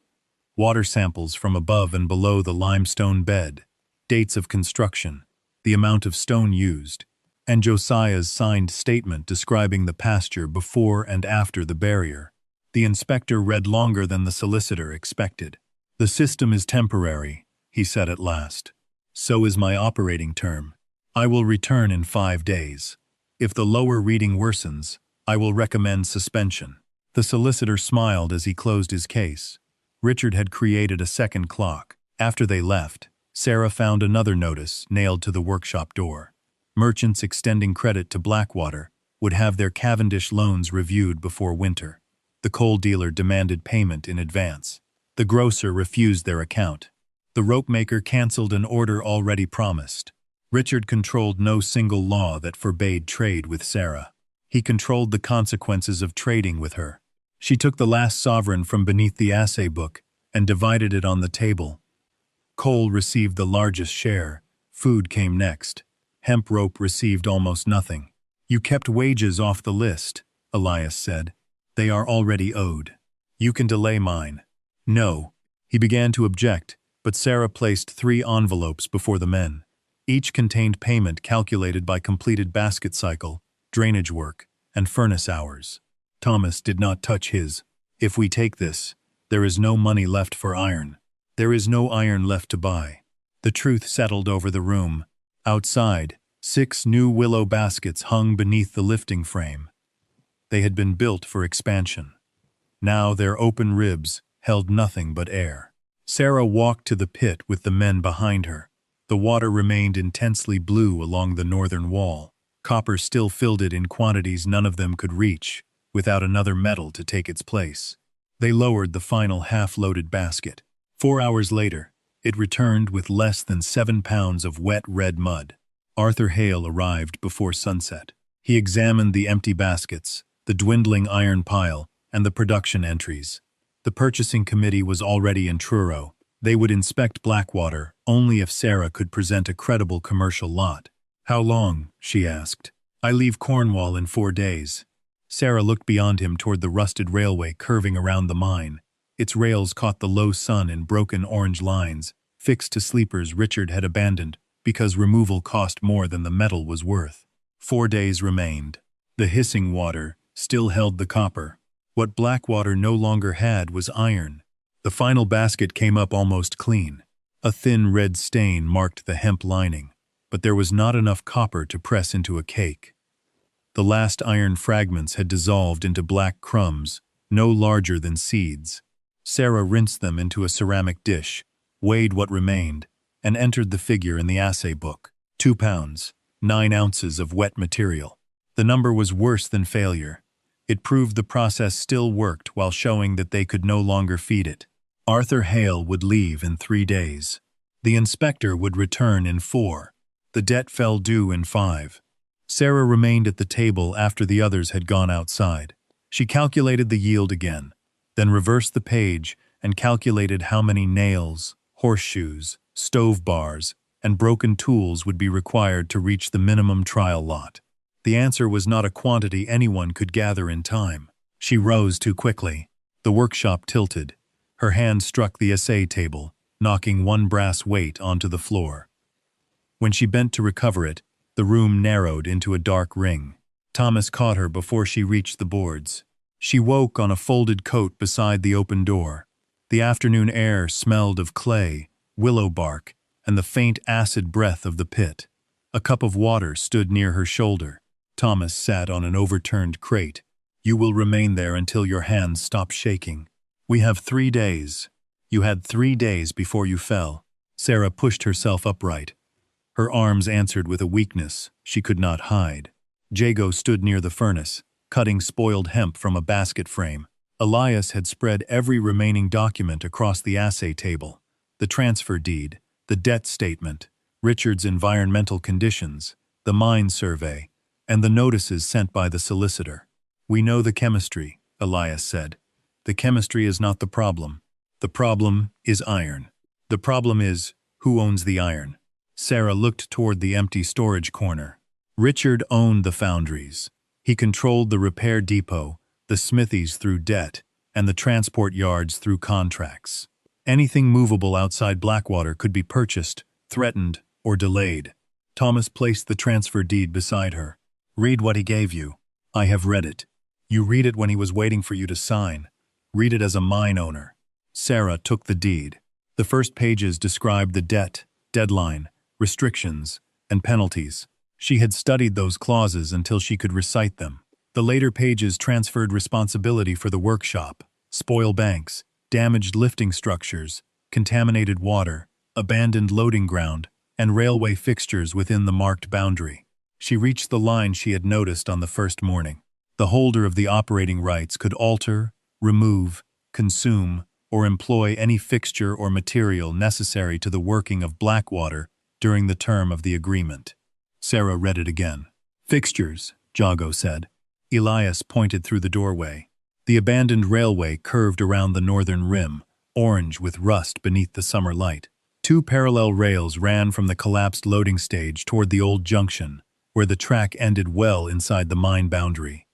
S1: Water samples from above and below the limestone bed, dates of construction, the amount of stone used, and Josiah's signed statement describing the pasture before and after the barrier. The inspector read longer than the solicitor expected. "The system is temporary," he said at last. "So is my operating term. I will return in 5 days. If the lower reading worsens, I will recommend suspension." The solicitor smiled as he closed his case. Richard had created a second clock. After they left, Sarah found another notice nailed to the workshop door. Merchants extending credit to Blackwater would have their Cavendish loans reviewed before winter. The coal dealer demanded payment in advance. The grocer refused their account. The ropemaker cancelled an order already promised. Richard controlled no single law that forbade trade with Sarah. He controlled the consequences of trading with her. She took the last sovereign from beneath the assay book and divided it on the table. Coal received the largest share. Food came next. Hemp rope received almost nothing. You kept wages off the list, Elias said. They are already owed. You can delay mine. No. He began to object, but Sarah placed 3 envelopes before the men. Each contained payment calculated by completed basket cycle, drainage work, and furnace hours. Thomas did not touch his. If we take this, there is no money left for iron. There is no iron left to buy. The truth settled over the room. Outside, 6 new willow baskets hung beneath the lifting frame. They had been built for expansion. Now their open ribs held nothing but air. Sarah walked to the pit with the men behind her. The water remained intensely blue along the northern wall. Copper still filled it in quantities none of them could reach, without another metal to take its place. They lowered the final half-loaded basket. 4 hours later, it returned with less than 7 pounds of wet red mud. Arthur Hale arrived before sunset. He examined the empty baskets, the dwindling iron pile, and the production entries. The purchasing committee was already in Truro. They would inspect Blackwater only if Sarah could present a credible commercial lot. How long? She asked. I leave Cornwall in 4 days. Sarah looked beyond him toward the rusted railway curving around the mine. Its rails caught the low sun in broken orange lines, fixed to sleepers Richard had abandoned because removal cost more than the metal was worth. 4 days remained. The hissing water still held the copper. What Blackwater no longer had was iron. The final basket came up almost clean. A thin red stain marked the hemp lining, but there was not enough copper to press into a cake. The last iron fragments had dissolved into black crumbs, no larger than seeds. Sarah rinsed them into a ceramic dish, weighed what remained, and entered the figure in the assay book. 2 pounds, 9 ounces of wet material. The number was worse than failure. It proved the process still worked while showing that they could no longer feed it. Arthur Hale would leave in 3 days. The inspector would return in 4. The debt fell due in 5. Sarah remained at the table after the others had gone outside. She calculated the yield again, then reversed the page and calculated how many nails, horseshoes, stove bars, and broken tools would be required to reach the minimum trial lot. The answer was not a quantity anyone could gather in time. She rose too quickly. The workshop tilted. Her hand struck the assay table, knocking one brass weight onto the floor. When she bent to recover it, the room narrowed into a dark ring. Thomas caught her before she reached the boards. She woke on a folded coat beside the open door. The afternoon air smelled of clay, willow bark, and the faint acid breath of the pit. A cup of water stood near her shoulder. Thomas sat on an overturned crate. You will remain there until your hands stop shaking. We have 3 days. You had 3 days before you fell. Sarah pushed herself upright. Her arms answered with a weakness she could not hide. Jago stood near the furnace, cutting spoiled hemp from a basket frame. Elias had spread every remaining document across the assay table. The transfer deed, the debt statement, Richard's environmental conditions, the mine survey, and the notices sent by the solicitor. We know the chemistry, Elias said. The chemistry is not the problem. The problem is iron. The problem is, who owns the iron? Sarah looked toward the empty storage corner. Richard owned the foundries. He controlled the repair depot, the smithies through debt, and the transport yards through contracts. Anything movable outside Blackwater could be purchased, threatened, or delayed. Thomas placed the transfer deed beside her. Read what he gave you. I have read it. You read it when he was waiting for you to sign. Read it as a mine owner. Sarah took the deed. The first pages described the debt, deadline, restrictions, and penalties. She had studied those clauses until she could recite them. The later pages transferred responsibility for the workshop, spoil banks, damaged lifting structures, contaminated water, abandoned loading ground, and railway fixtures within the marked boundary. She reached the line she had noticed on the first morning. The holder of the operating rights could alter, remove, consume, or employ any fixture or material necessary to the working of Blackwater during the term of the agreement. Sarah read it again. Fixtures, Jago said. Elias pointed through the doorway. The abandoned railway curved around the northern rim, orange with rust beneath the summer light. Two parallel rails ran from the collapsed loading stage toward the old junction, where the track ended well inside the mine boundary.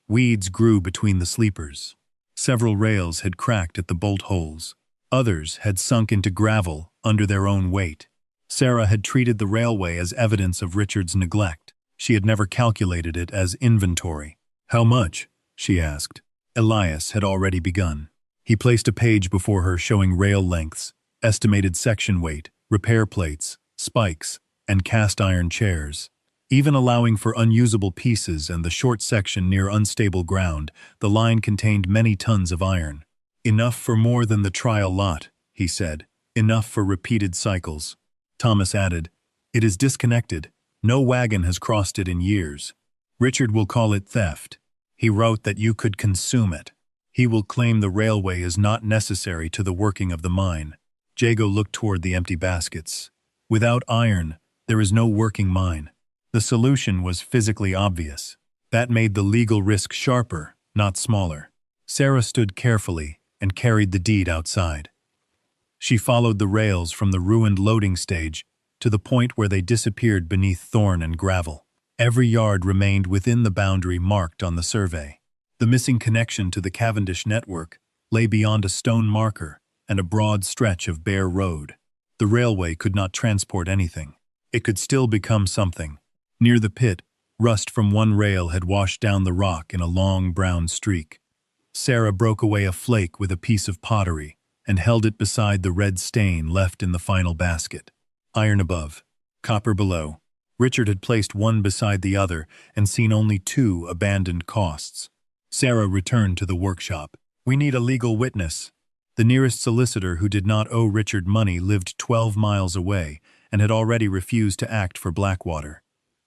S1: Weeds grew between the sleepers. Several rails had cracked at the bolt holes. Others had sunk into gravel under their own weight. Sarah had treated the railway as evidence of Richard's neglect. She had never calculated it as inventory. How much? She asked. Elias had already begun. He placed a page before her showing rail lengths, estimated section weight, repair plates, spikes, and cast iron chairs. Even allowing for unusable pieces and the short section near unstable ground, the line contained many tons of iron. Enough for more than the trial lot, he said. Enough for repeated cycles. Thomas added, It is disconnected. No wagon has crossed it in years. Richard will call it theft. He wrote that you could consume it. He will claim the railway is not necessary to the working of the mine. Jago looked toward the empty baskets. Without iron, there is no working mine. The solution was physically obvious. That made the legal risk sharper, not smaller. Sarah stood carefully and carried the deed outside. She followed the rails from the ruined loading stage to the point where they disappeared beneath thorn and gravel. Every yard remained within the boundary marked on the survey. The missing connection to the Cavendish network lay beyond a stone marker and a broad stretch of bare road. The railway could not transport anything. It could still become something. Near the pit, rust from one rail had washed down the rock in a long brown streak. Sarah broke away a flake with a piece of pottery and held it beside the red stain left in the final basket. Iron above, copper below. Richard had placed one beside the other and seen only two abandoned costs. Sarah returned to the workshop. We need a legal witness. The nearest solicitor who did not owe Richard money lived 12 miles away and had already refused to act for Blackwater.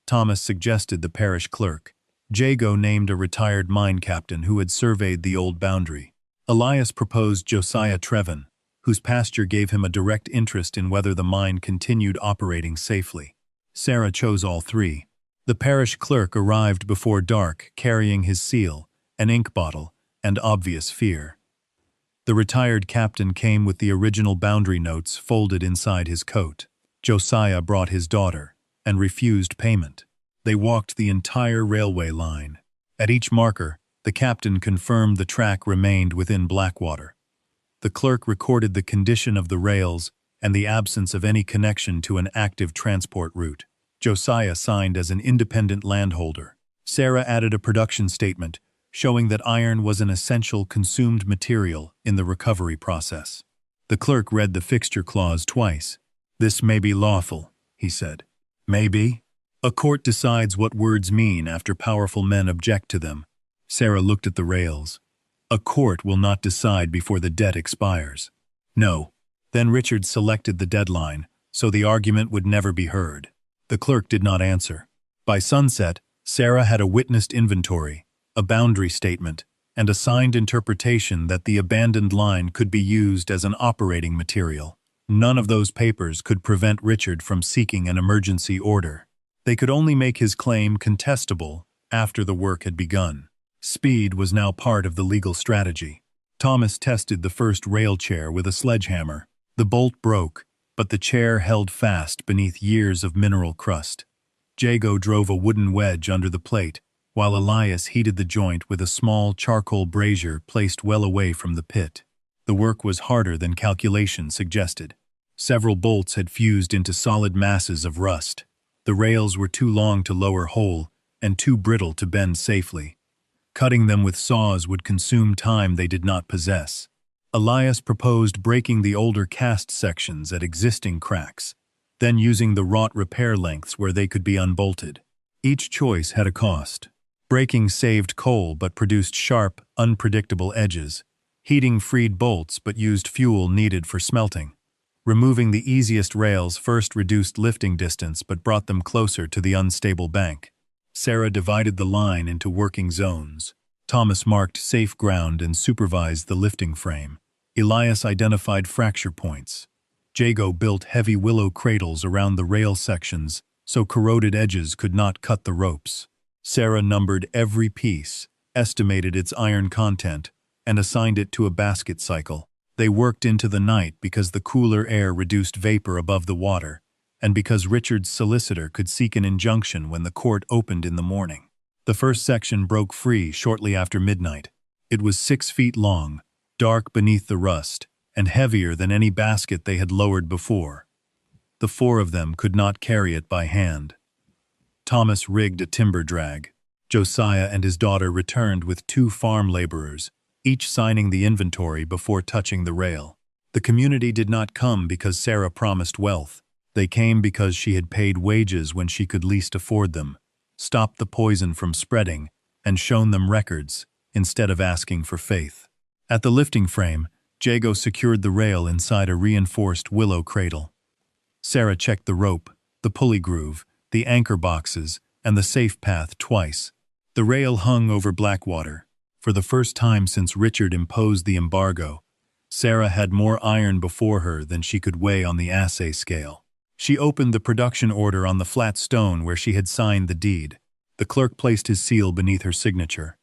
S1: Thomas suggested the parish clerk. Jago named a retired mine captain who had surveyed the old boundary. Elias proposed Josiah Trevin, whose pasture gave him a direct interest in whether the mine continued operating safely. Sarah chose all three. The parish clerk arrived before dark, carrying his seal, an ink bottle, and obvious fear. The retired captain came with the original boundary notes folded inside his coat. Josiah brought his daughter and refused payment. They walked the entire railway line. At each marker, the captain confirmed the track remained within Blackwater. The clerk recorded the condition of the rails and the absence of any connection to an active transport route. Josiah signed as an independent landholder. Sarah added a production statement showing that iron was an essential consumed material in the recovery process. The clerk read the fixture clause twice. This may be lawful, he said. Maybe. A court decides what words mean after powerful men object to them. Sarah looked at the rails. A court will not decide before the debt expires. No. Then Richard selected the deadline, so the argument would never be heard. The clerk did not answer. By sunset, Sarah had a witnessed inventory, a boundary statement, and a signed interpretation that the abandoned line could be used as an operating material. None of those papers could prevent Richard from seeking an emergency order. They could only make his claim contestable after the work had begun. Speed was now part of the legal strategy. Thomas tested the first rail chair with a sledgehammer. The bolt broke, but the chair held fast beneath years of mineral crust. Jago drove a wooden wedge under the plate, while Elias heated the joint with a small charcoal brazier placed well away from the pit. The work was harder than calculation suggested. Several bolts had fused into solid masses of rust. The rails were too long to lower whole and too brittle to bend safely. Cutting them with saws would consume time they did not possess. Elias proposed breaking the older cast sections at existing cracks, then using the wrought repair lengths where they could be unbolted. Each choice had a cost. Breaking saved coal but produced sharp, unpredictable edges. Heating freed bolts but used fuel needed for smelting. Removing the easiest rails first reduced lifting distance but brought them closer to the unstable bank. Sarah divided the line into working zones. Thomas marked safe ground and supervised the lifting frame. Elias identified fracture points. Jago built heavy willow cradles around the rail sections so corroded edges could not cut the ropes. Sarah numbered every piece, estimated its iron content, and assigned it to a basket cycle. They worked into the night because the cooler air reduced vapor above the water, and because Richard's solicitor could seek an injunction when the court opened in the morning. The first section broke free shortly after midnight. It was 6 feet long, dark beneath the rust, and heavier than any basket they had lowered before. The 4 of them could not carry it by hand. Thomas rigged a timber drag. Josiah and his daughter returned with 2 farm laborers, each signing the inventory before touching the rail. The community did not come because Sarah promised wealth. They came because she had paid wages when she could least afford them, stopped the poison from spreading, and shown them records, instead of asking for faith. At the lifting frame, Jago secured the rail inside a reinforced willow cradle. Sarah checked the rope, the pulley groove, the anchor boxes, and the safe path twice. The rail hung over Blackwater. For the first time since Richard imposed the embargo, Sarah had more iron before her than she could weigh on the assay scale. She opened the production order on the flat stone where she had signed the deed. The clerk placed his seal beneath her signature.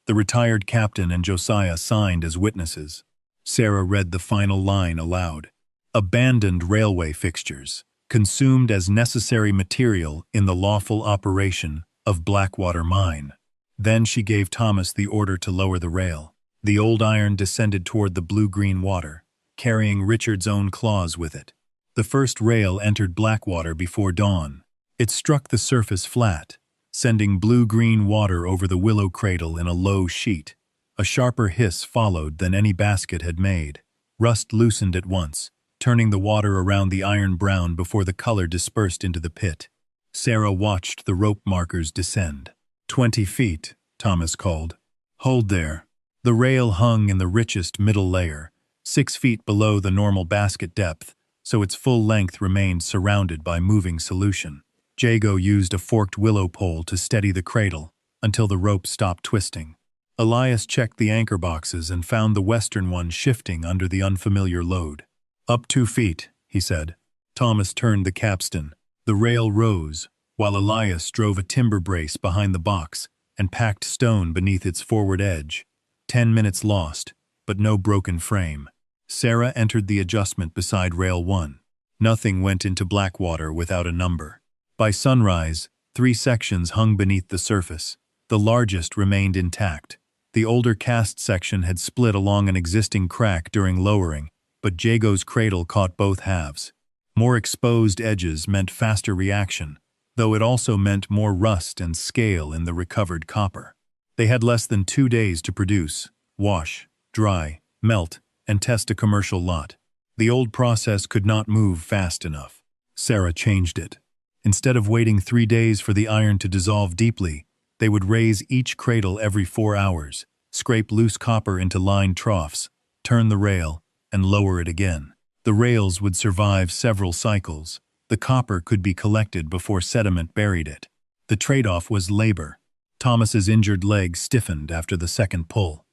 S1: The retired captain and Josiah signed as witnesses. Sarah read the final line aloud. Abandoned railway fixtures, consumed as necessary material in the lawful operation of Blackwater Mine. Then she gave Thomas the order to lower the rail. The old iron descended toward the blue-green water, carrying Richard's own claws with it. The first rail entered Blackwater before dawn. It struck the surface flat, sending blue-green water over the willow cradle in a low sheet. A sharper hiss followed than any basket had made. Rust loosened at once, turning the water around the iron brown before the color dispersed into the pit. Sarah watched the rope markers descend. 20 feet, Thomas called. Hold there. The rail hung in the richest middle layer, 6 feet below the normal basket depth, so its full length remained surrounded by moving solution. Jago used a forked willow pole to steady the cradle until the rope stopped twisting. Elias checked the anchor boxes and found the western one shifting under the unfamiliar load. Up 2 feet, he said. Thomas turned the capstan. The rail rose, while Elias drove a timber brace behind the box and packed stone beneath its forward edge. 10 minutes lost, but no broken frame. Sarah entered the adjustment beside rail 1. Nothing went into Blackwater without a number. By sunrise, 3 sections hung beneath the surface. The largest remained intact. The older cast section had split along an existing crack during lowering, but Jago's cradle caught both halves. More exposed edges meant faster reaction, though it also meant more rust and scale in the recovered copper. They had less than 2 days to produce, wash, dry, melt, and test a commercial lot. The old process could not move fast enough. Sarah changed it. Instead of waiting 3 days for the iron to dissolve deeply, they would raise each cradle every 4 hours, scrape loose copper into lined troughs, turn the rail, and lower it again. The rails would survive several cycles. The copper could be collected before sediment buried it. The trade-off was labor. Thomas's injured leg stiffened after the second pull.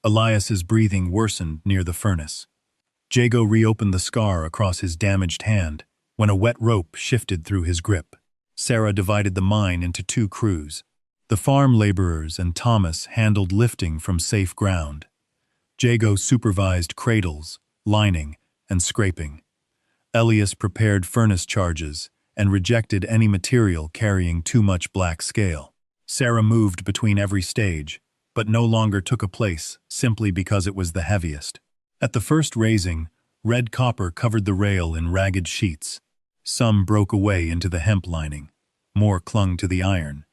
S1: Elias's breathing worsened near the furnace. Jago reopened the scar across his damaged hand when a wet rope shifted through his grip. Sarah divided the mine into 2 crews. The farm laborers and Thomas handled lifting from safe ground. Jago supervised cradles, lining, and scraping. Elias prepared furnace charges and rejected any material carrying too much black scale. Sarah moved between every stage, but no longer took a place simply because it was the heaviest. At the first raising, red copper covered the rail in ragged sheets. Some broke away into the hemp lining. More clung to the iron.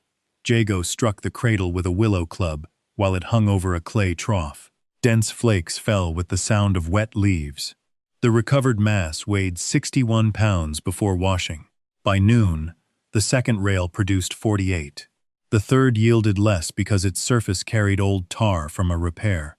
S1: Jago struck the cradle with a willow club while it hung over a clay trough. Dense flakes fell with the sound of wet leaves. The recovered mass weighed 61 pounds before washing. By noon, the second rail produced 48. The third yielded less because its surface carried old tar from a repair.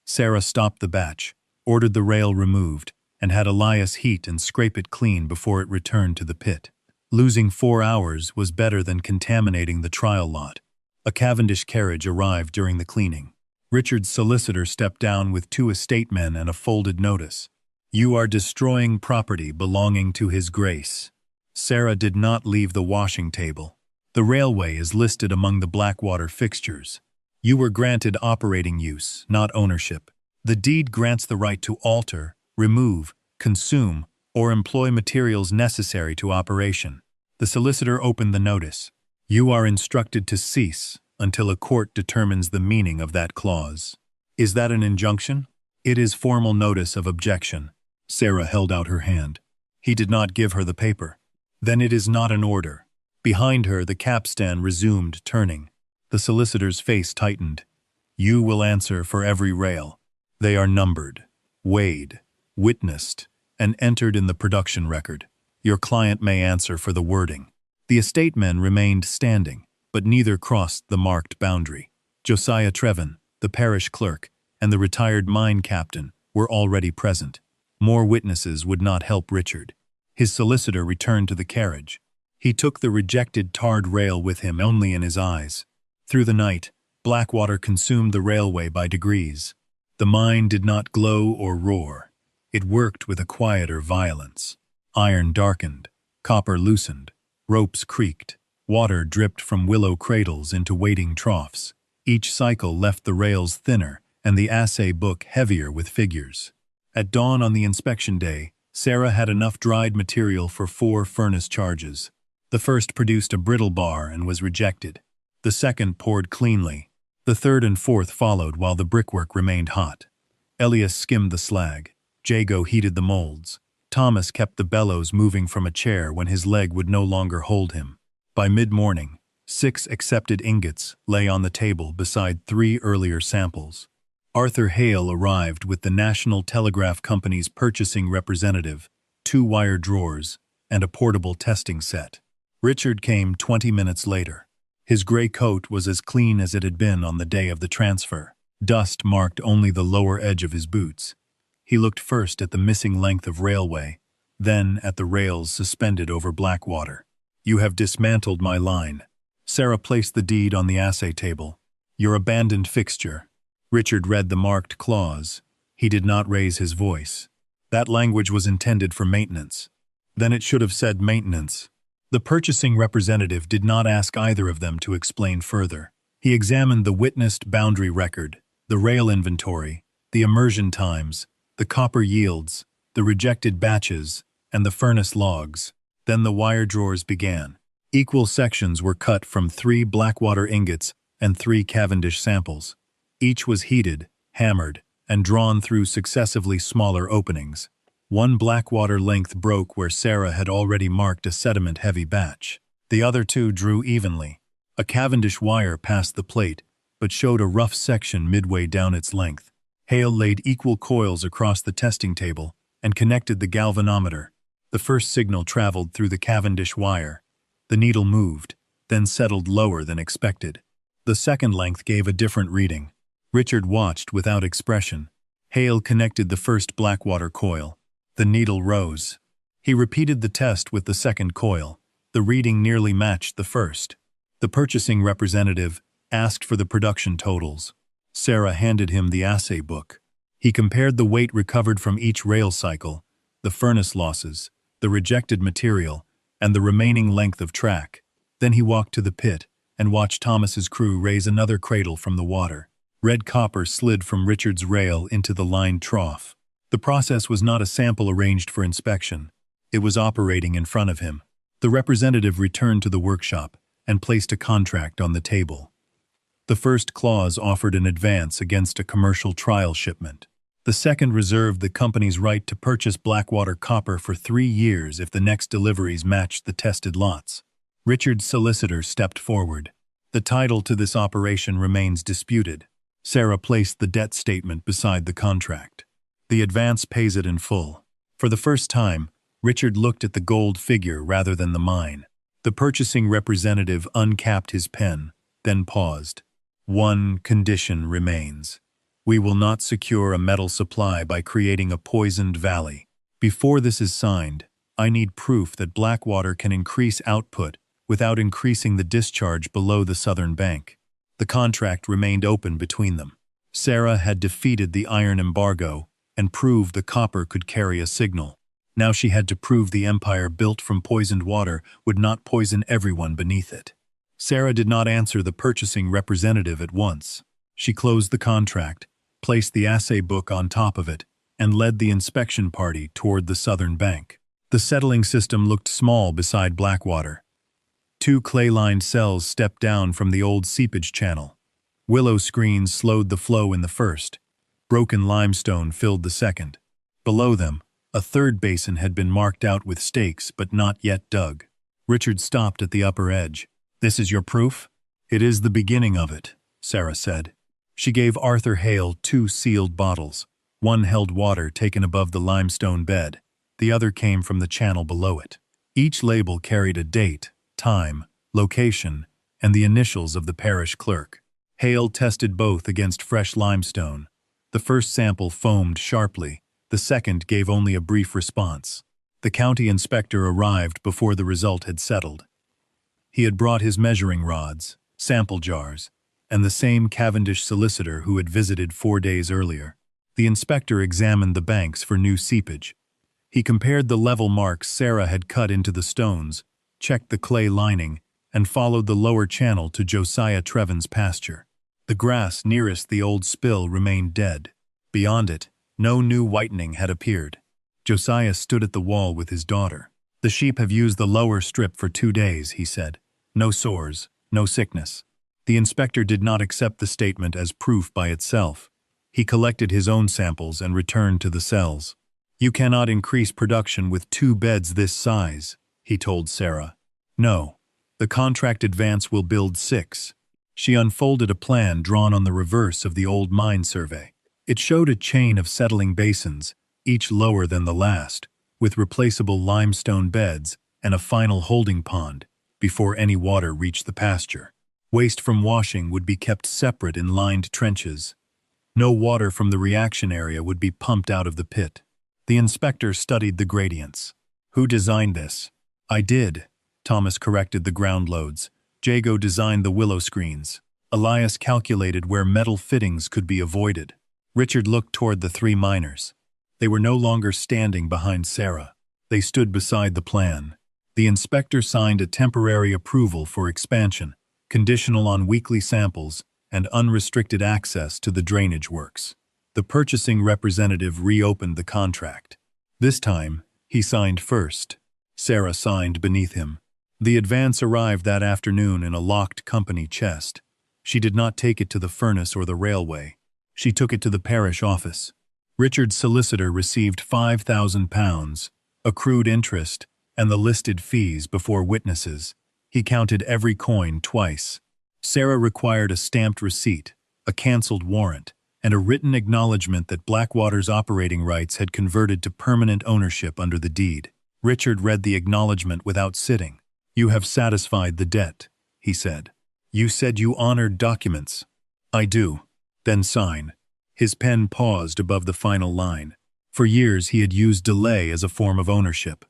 S1: Sarah stopped the batch, ordered the rail removed, and had Elias heat and scrape it clean before it returned to the pit. Losing 4 hours was better than contaminating the trial lot. A Cavendish carriage arrived during the cleaning. Richard's solicitor stepped down with 2 estate men and a folded notice. You are destroying property belonging to His Grace. Sarah did not leave the washing table. The railway is listed among the Blackwater fixtures. You were granted operating use, not ownership. The deed grants the right to alter, remove, consume, or employ materials necessary to operation. The solicitor opened the notice. You are instructed to cease until a court determines the meaning of that clause. Is that an injunction? It is formal notice of objection. Sarah held out her hand. He did not give her the paper. Then it is not an order. Behind her, the capstan resumed turning. The solicitor's face tightened. You will answer for every rail. They are numbered, weighed, witnessed, and entered in the production record. Your client may answer for the wording. The estate men remained standing, but neither crossed the marked boundary. Josiah Trevin, the parish clerk, and the retired mine captain were already present. More witnesses would not help Richard. His solicitor returned to the carriage. He took the rejected tarred rail with him only in his eyes. Through the night, Blackwater consumed the railway by degrees. The mine did not glow or roar. It worked with a quieter violence. Iron darkened, copper loosened, ropes creaked, water dripped from willow cradles into waiting troughs. Each cycle left the rails thinner and the assay book heavier with figures. At dawn on the inspection day, Sarah had enough dried material for 4 furnace charges. The first produced a brittle bar and was rejected. The second poured cleanly. The third and fourth followed while the brickwork remained hot. Elias skimmed the slag. Jago heated the molds. Thomas kept the bellows moving from a chair when his leg would no longer hold him. By mid-morning, 6 accepted ingots lay on the table beside 3 earlier samples. Arthur Hale arrived with the National Telegraph Company's purchasing representative, 2 wire drawers, and a portable testing set. Richard came 20 minutes later. His gray coat was as clean as it had been on the day of the transfer. Dust marked only the lower edge of his boots. He looked first at the missing length of railway, then at the rails suspended over Blackwater. You have dismantled my line. Sarah placed the deed on the assay table. Your abandoned fixture. Richard read the marked clause. He did not raise his voice. That language was intended for maintenance. Then it should have said maintenance. The purchasing representative did not ask either of them to explain further. He examined the witnessed boundary record, the rail inventory, the immersion times, the copper yields, the rejected batches, and the furnace logs. Then the wire drawers began. Equal sections were cut from 3 Blackwater ingots and 3 Cavendish samples. Each was heated, hammered, and drawn through successively smaller openings. 1 Blackwater length broke where Sarah had already marked a sediment-heavy batch. The other 2 drew evenly. A Cavendish wire passed the plate, but showed a rough section midway down its length. Hale laid equal coils across the testing table and connected the galvanometer. The first signal traveled through the Cavendish wire. The needle moved, then settled lower than expected. The second length gave a different reading. Richard watched without expression. Hale connected the first Blackwater coil. The needle rose. He repeated the test with the second coil. The reading nearly matched the first. The purchasing representative asked for the production totals. Sarah handed him the assay book. He compared the weight recovered from each rail cycle, the furnace losses, the rejected material, and the remaining length of track. Then he walked to the pit and watched Thomas's crew raise another cradle from the water. Red copper slid from Richard's rail into the lined trough. The process was not a sample arranged for inspection. It was operating in front of him. The representative returned to the workshop and placed a contract on the table. The first clause offered an advance against a commercial trial shipment. The second reserved the company's right to purchase Blackwater copper for 3 years if the next deliveries matched the tested lots. Richard's solicitor stepped forward. The title to this operation remains disputed. Sarah placed the debt statement beside the contract. The advance pays it in full. For the first time, Richard looked at the gold figure rather than the mine. The purchasing representative uncapped his pen, then paused. One condition remains. We will not secure a metal supply by creating a poisoned valley. Before this is signed, I need proof that Blackwater can increase output without increasing the discharge below the southern bank. The contract remained open between them. Sarah had defeated the iron embargo and proved the copper could carry a signal. Now she had to prove the empire built from poisoned water would not poison everyone beneath it. Sarah did not answer the purchasing representative at once. She closed the contract, placed the assay book on top of it, and led the inspection party toward the southern bank. The settling system looked small beside Blackwater. 2 clay-lined cells stepped down from the old seepage channel. Willow screens slowed the flow in the first. Broken limestone filled the second. Below them, a third basin had been marked out with stakes but not yet dug. Richard stopped at the upper edge. "This is your proof?" "It is the beginning of it," Sarah said. She gave Arthur Hale 2 sealed bottles. One held water taken above the limestone bed. The other came from the channel below it. Each label carried a date, time, location, and the initials of the parish clerk. Hale tested both against fresh limestone. The first sample foamed sharply. The second gave only a brief response. The county inspector arrived before the result had settled. He had brought his measuring rods, sample jars, and the same Cavendish solicitor who had visited 4 days earlier. The inspector examined the banks for new seepage. He compared the level marks Sarah had cut into the stones, checked the clay lining, and followed the lower channel to Josiah Trevin's pasture. The grass nearest the old spill remained dead. Beyond it, no new whitening had appeared. Josiah stood at the wall with his daughter. "The sheep have used the lower strip for 2 days," he said. "No sores, no sickness." The inspector did not accept the statement as proof by itself. He collected his own samples and returned to the cells. "You cannot increase production with 2 beds this size," he told Sarah. "No. The contract advance will build 6. She unfolded a plan drawn on the reverse of the old mine survey. It showed a chain of settling basins, each lower than the last, with replaceable limestone beds and a final holding pond before any water reached the pasture. Waste from washing would be kept separate in lined trenches. No water from the reaction area would be pumped out of the pit. The inspector studied the gradients. "Who designed this?" "I did." Thomas corrected the ground loads. Jago designed the willow screens. Elias calculated where metal fittings could be avoided. Richard looked toward the 3 miners. They were no longer standing behind Sarah. They stood beside the plan. The inspector signed a temporary approval for expansion, conditional on weekly samples and unrestricted access to the drainage works. The purchasing representative reopened the contract. This time, he signed first. Sarah signed beneath him. The advance arrived that afternoon in a locked company chest. She did not take it to the furnace or the railway. She took it to the parish office. Richard's solicitor received £5,000, accrued interest, and the listed fees before witnesses. He counted every coin twice. Sarah required a stamped receipt, a cancelled warrant, and a written acknowledgement that Blackwater's operating rights had converted to permanent ownership under the deed. Richard read the acknowledgement without sitting. "You have satisfied the debt," he said. "You said you honored documents." "I do." "Then sign." His pen paused above the final line. For years he had used delay as a form of ownership.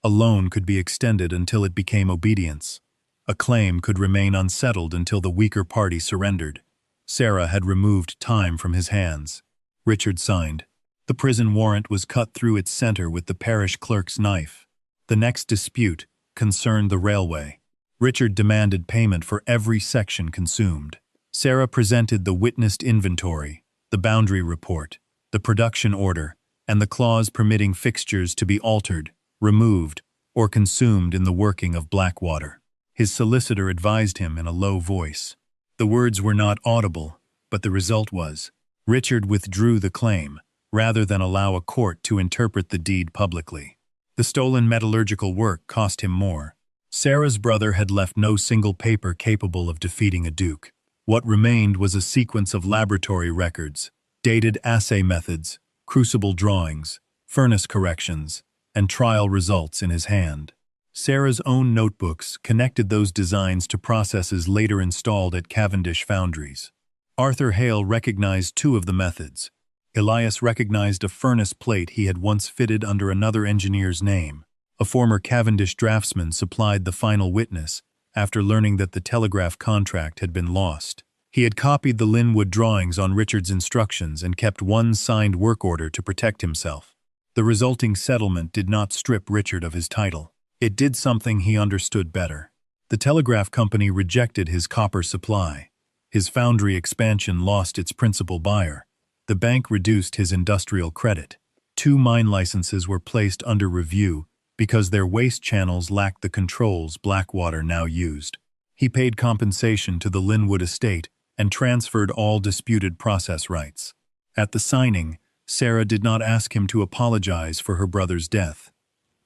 S1: A loan could be extended until it became obedience. A claim could remain unsettled until the weaker party surrendered. Sarah had removed time from his hands. Richard signed. The prison warrant was cut through its center with the parish clerk's knife. The next dispute concerned the railway. Richard demanded payment for every section consumed. Sarah presented the witnessed inventory, the boundary report, the production order, and the clause permitting fixtures to be altered, removed, or consumed in the working of Blackwater. His solicitor advised him in a low voice. The words were not audible, but the result was. Richard withdrew the claim, rather than allow a court to interpret the deed publicly. The stolen metallurgical work cost him more. Sarah's brother had left no single paper capable of defeating a duke. What remained was a sequence of laboratory records, dated assay methods, crucible drawings, furnace corrections, and trial results in his hand. Sarah's own notebooks connected those designs to processes later installed at Cavendish foundries. Arthur Hale recognized 2 of the methods. Elias recognized a furnace plate he had once fitted under another engineer's name. A former Cavendish draftsman supplied the final witness after learning that the Telegraph contract had been lost. He had copied the Linwood drawings on Richard's instructions and kept one signed work order to protect himself. The resulting settlement did not strip Richard of his title. It did something he understood better. The Telegraph Company rejected his copper supply. His foundry expansion lost its principal buyer. The bank reduced his industrial credit. 2 mine licenses were placed under review because their waste channels lacked the controls Blackwater now used. He paid compensation to the Linwood estate and transferred all disputed process rights. At the signing, Sarah did not ask him to apologize for her brother's death.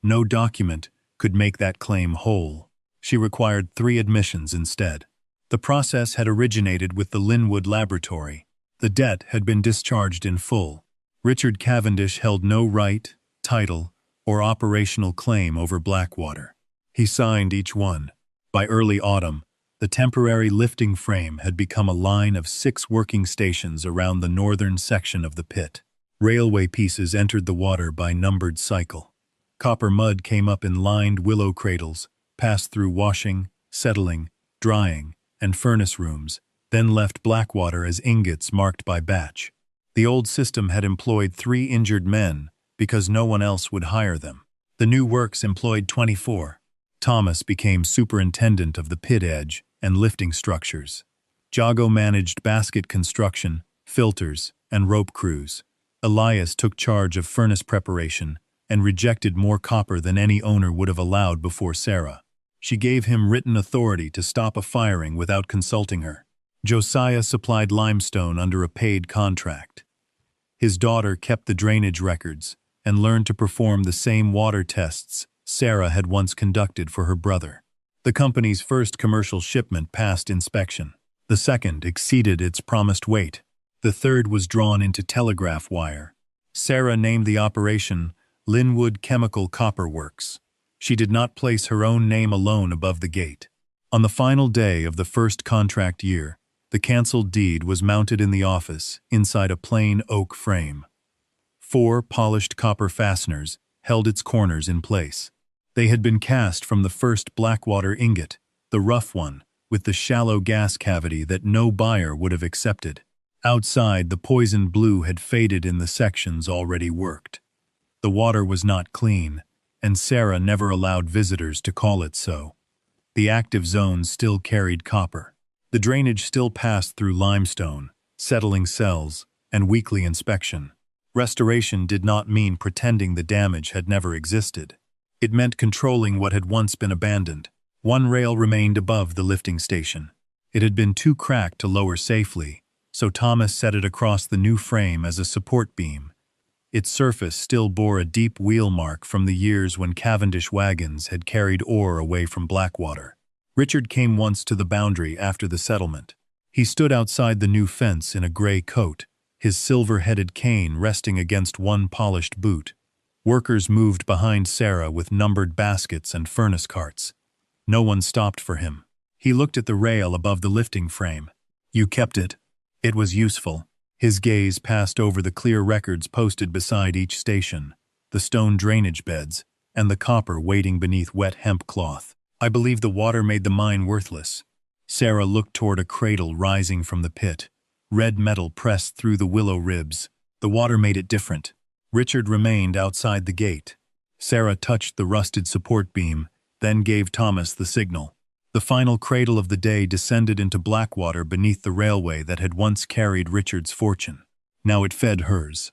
S1: No document could make that claim whole. She required 3 admissions instead. The process had originated with the Linwood laboratory. The debt had been discharged in full. Richard Cavendish held no right, title, or operational claim over Blackwater. He signed each one. By early autumn, the temporary lifting frame had become a line of 6 working stations around the northern section of the pit. Railway pieces entered the water by numbered cycle. Copper mud came up in lined willow cradles, passed through washing, settling, drying, and furnace rooms, then left Blackwater as ingots marked by batch. The old system had employed 3 injured men because no one else would hire them. The new works employed 24. Thomas became superintendent of the pit edge and lifting structures. Jago managed basket construction, filters, and rope crews. Elias took charge of furnace preparation and rejected more copper than any owner would have allowed before Sarah. She gave him written authority to stop a firing without consulting her. Josiah supplied limestone under a paid contract. His daughter kept the drainage records and learned to perform the same water tests Sarah had once conducted for her brother. The company's first commercial shipment passed inspection. The second exceeded its promised weight. The third was drawn into telegraph wire. Sarah named the operation Linwood Chemical Copper Works. She did not place her own name alone above the gate. On the final day of the first contract year, the canceled deed was mounted in the office inside a plain oak frame. 4 polished copper fasteners held its corners in place. They had been cast from the first Blackwater ingot, the rough one, with the shallow gas cavity that no buyer would have accepted. Outside, the poison blue had faded in the sections already worked. The water was not clean, and Sarah never allowed visitors to call it so. The active zones still carried copper. The drainage still passed through limestone, settling cells, and weekly inspection. Restoration did not mean pretending the damage had never existed. It meant controlling what had once been abandoned. 1 rail remained above the lifting station. It had been too cracked to lower safely, so Thomas set it across the new frame as a support beam. Its surface still bore a deep wheel mark from the years when Cavendish wagons had carried ore away from Blackwater. Richard came once to the boundary after the settlement. He stood outside the new fence in a gray coat, his silver-headed cane resting against one polished boot. Workers moved behind Sarah with numbered baskets and furnace carts. No one stopped for him. He looked at the rail above the lifting frame. "You kept it. It was useful." His gaze passed over the clear records posted beside each station, the stone drainage beds, and the copper waiting beneath wet hemp cloth. "I believe the water made the mine worthless." Sarah looked toward a cradle rising from the pit. Red metal pressed through the willow ribs. "The water made it different." Richard remained outside the gate. Sarah touched the rusted support beam, then gave Thomas the signal. The final cradle of the day descended into Blackwater beneath the railway that had once carried Richard's fortune. Now it fed hers.